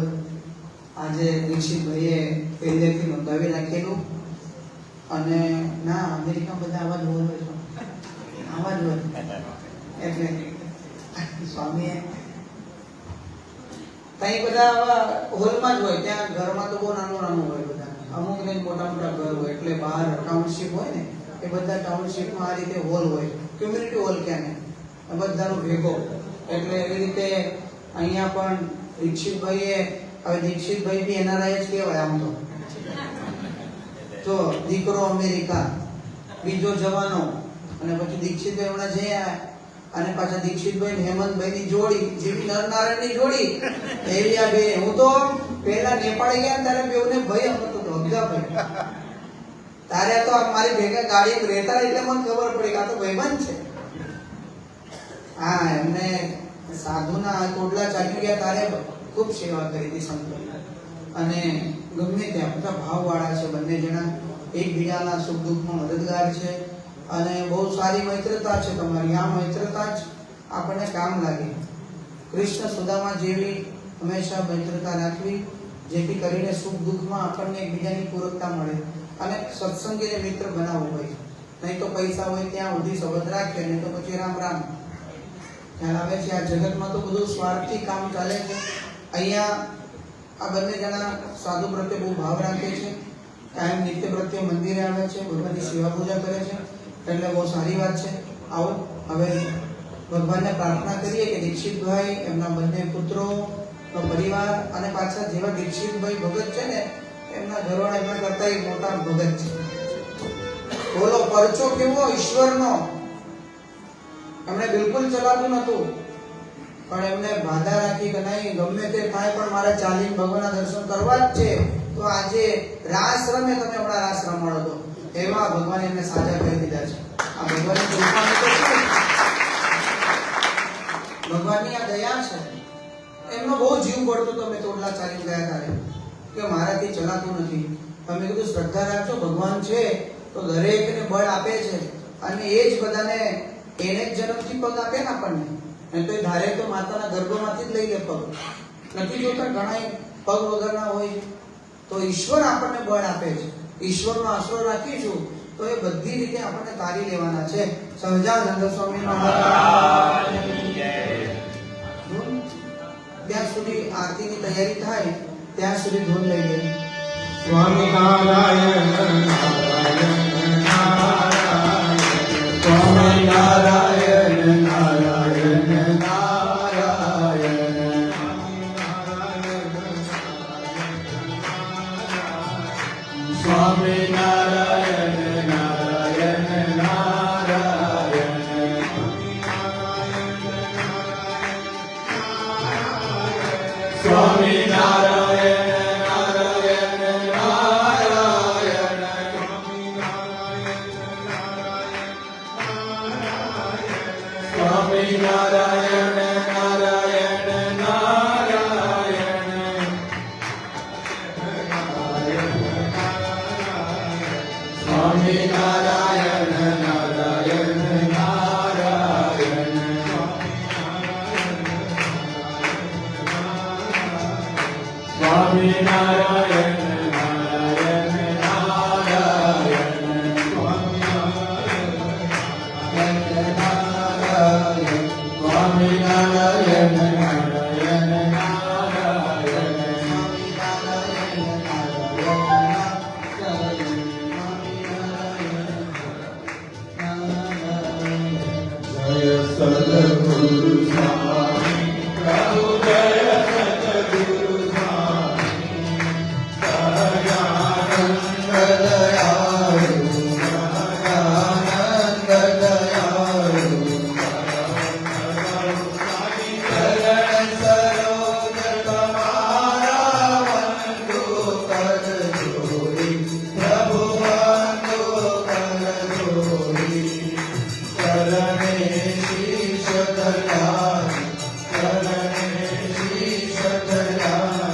આજે દીક્ષિતભાઈએ પહેલેથી નોંધાવી રાખેલું. અને ના, અમેરિકામાં બધા આવા જ હોલ હોય છે, આવા જ હોય. એટલે સ્વામીએ ત્યાં બધા આવા હોલમાં જ હોય. ત્યાં ઘરમાં તો બહુ નાનું નાનું હોય બધા, અમુક ને મોટા મોટા ઘર હોય. એટલે બહાર ટાઉનશીપ હોય ને એ બધા ટાઉનશીપમાં આ રીતે હોલ હોય, કમ્યુનિટી હોલ ક્યાં ને બધાનો ભેગો. એટલે એવી રીતે અહીંયા પણ દીક્ષિતભાઈએ, હવે દીક્ષિતભાઈ બી એનઆરઆઈ જ કહેવાય આમ તો. તો દીકરો અમેરિકા, બીજો જવાનો, અને પછી દીક્ષિતભાઈ હમણાં જયા, અને પાછા દીક્ષિતભાઈ ને હેમંતભાઈ ની જોડી, જેવી નરનારાયણ ની જોડી એવી આ બે. હું તો પહેલા નેપાળી ગયા ત્યારે બેઉને ભય હતો, ભગા ભાઈ તારે તો મારી ભેગા ગાડી રહેતા એટલે મને ખબર પડી કે આ તો ભાઈબંધ છે. હા, એમને સાધુના કોટલા ચાલી ગયા ત્યારે ખૂબ સેવા કરી હતી સંતો. અને ગમે ત્યાં બધા ભાવવાળા છે બંને જણા, એકબીજાના સુખ દુઃખમાં મદદગાર છે. અને બહુ સારી મૈત્રતા છે તમારી. આ મૈત્રતા જ આપણને કામ લાગે. કૃષ્ણ સુદામા જેવી હંમેશા મૈત્રતા રાખવી, જેથી કરીને સુખ દુઃખમાં આપણને એકબીજાની પૂરકતા મળે. અને સત્સંગીને મિત્ર બનાવવું હોય, નહીં તો પૈસા હોય ત્યાં સુધી સંબંધ રાખે, નહીં તો પછી રામ રામ. ખ્યાલ આવે છે? આ જગતમાં તો બધું સ્વાર્થી કામ ચાલે છે. અહીંયા આ બંને જણા સાધુ પ્રત્યે બહુ ભાવ રાખે છે, કાયમ નિત્ય પ્રત્યે મંદિરે આવે છે, ભગવાનની સેવા પૂજા કરે છે, એટલે બહુ સારી વાત છે. આવો હવે ભગવાનને પ્રાર્થના કરીએ કે દીક્ષિતભાઈ, એમના બંને પુત્રોનો પરિવાર, અને પાછા જેવા દીક્ષિતભાઈ ભગત છે ને એમના ઘરવાળા એમના કરતા એક મોટા ભગત છે. બોલો, પરચો કેવો ઈશ્વરનો! એમને બિલકુલ ચલાતું નતું, પણ એમને બાધા રાખી કે નહીં, ગમે તે થાય પણ મારે ચાલીને ભગવાનના દર્શન કરવા જ છે. તો આજે રાસ રમે, તમે હમણાં રાસ રમાડો તો એવા ભગવાન એમને સાજા કરી દીધા છે. આ ભગવાનની કૃપાની તો છે, ભગવાનની આ દયા છે. એમનો બહુ જીવ પડતો તો મેં તોડલા ચાલી ગયા ત્યારે કે મારાથી ચલાતું નથી. તમે કીધું શ્રદ્ધા રાખજો, ભગવાન છે તો દરેકને બળ આપે છે, અને એ જ બધાને એને જ જન્મથી પગ આપે ને આપણને. અને તો એ ધારે તો માતાના ગર્ભમાંથી જ લઈ લે પગ. નથી જોતા ઘણા પગ વગરના હોય. તો ઈશ્વર આપણને બળ આપે છે. ઈશ્વરનો આશરો રાખીશું તો એ બધી રીતે આપણને તારી લેવાના છે. સહજાનંદ સ્વામી મહારાજ ત્યાં સુધી આરતીની તૈયારી થાય ત્યાં સુધી ધૂન લઈ લે. સ્વામી નારાયણ નારાયણ નારાયણ સ્વામી નારાયણ નારાયણ નારાયણ સ્વામી નારાયણ નારાયણ નારાયણ સ્વામી નારાયણ નારાયણ નારાયણ સ્વામી નારાયણ નારાયણ નારાયણ સ્વામી નારાયણ નારાયણ નારાયણ સ્વામી નારાયણ નારાયણ નારાયણ સ્વામી નારાયણ નારાયણ જય સદગુરુ સ્વામી પ્રભુ જય સદગુરુ સ્વામી સહજાનંદ દયાળુ સહજાનંદ દયાળુ ચરણ સરોજ તમારા વંદુ કર જોડી પ્રભુ વંદુ કર જોડી ચરણે શીશ ધર્યા ચરણે શીશ ધર્યા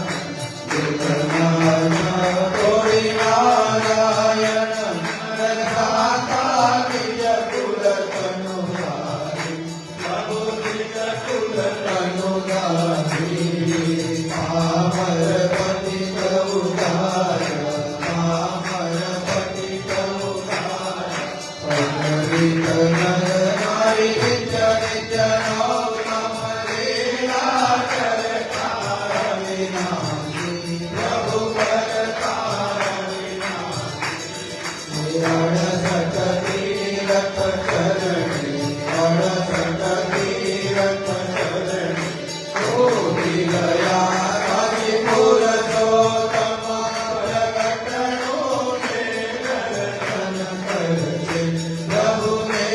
દુર્ગમાના તોડી નારાયણ રઘાતા નિજ કુલ તનુધારી પ્રભુ નિજ કુલ તનુધારી પામર પતિત ઉદ્ધાર પામર પતિત ઉદ્ધાર પંડિત નર નારી નિત્ય નિત્ય નવ નમ લીલા ચરકાર વિનાશી પ્રભુ પરકાર વિનાશી અડસઠ તીરથ ચરણી અડસઠ તીરથ ચરણી કોટી ગયા રાજીપુર ચોતમ પ્રગટનો તે દર્શન કરશે પ્રભુ ને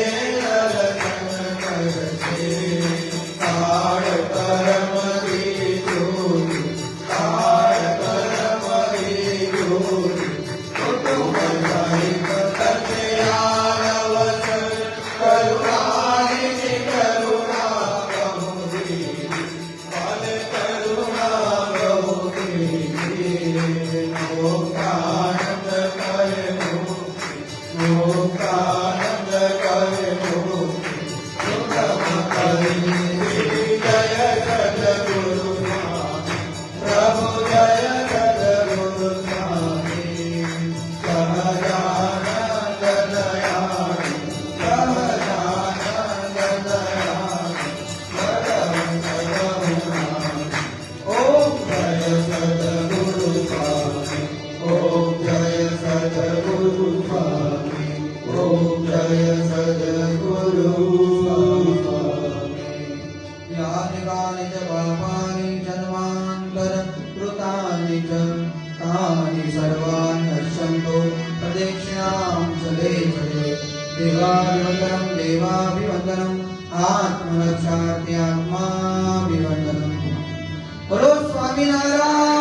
દર્શન કરશે કાળ કરમ દીધું કાળ કરમ દીધું કુટુંબ સહિત કરશે આરવસર કરુણાની કરુણા પ્રભુ દીધી ફલ કરુણા પ્રભુ દીધી મોક્ષાનંદ કરે મોક્ષાનંદ કરે સુખમ કરી જય સદગુરુ સ્વામી પ્રભુ જય સદગુરુ સ્વામી સહજાનંદ દયાળુ સહજાનંદ દયાળુ ભગવંત રઘુનાથ. ઓમ જય સદગુરુ સ્વામી ઓમ જય સદગુરુ સ્વામી ઓમ જય સદગુરુ સ્વામી. યાનિ કાનિ ચ પાપાનિ જન્માંતર કૃતાનિ ચ તાનિ સર્વાણિ નશ્યન્તો પ્રદક્ષિણાં ચલે ચલે. દેવાભિવંદનમ દેવાભિવંદનમ આત્મરક્ષાર્થે આત્માભિવંદનમ. બોલો સ્વામિનારાયણ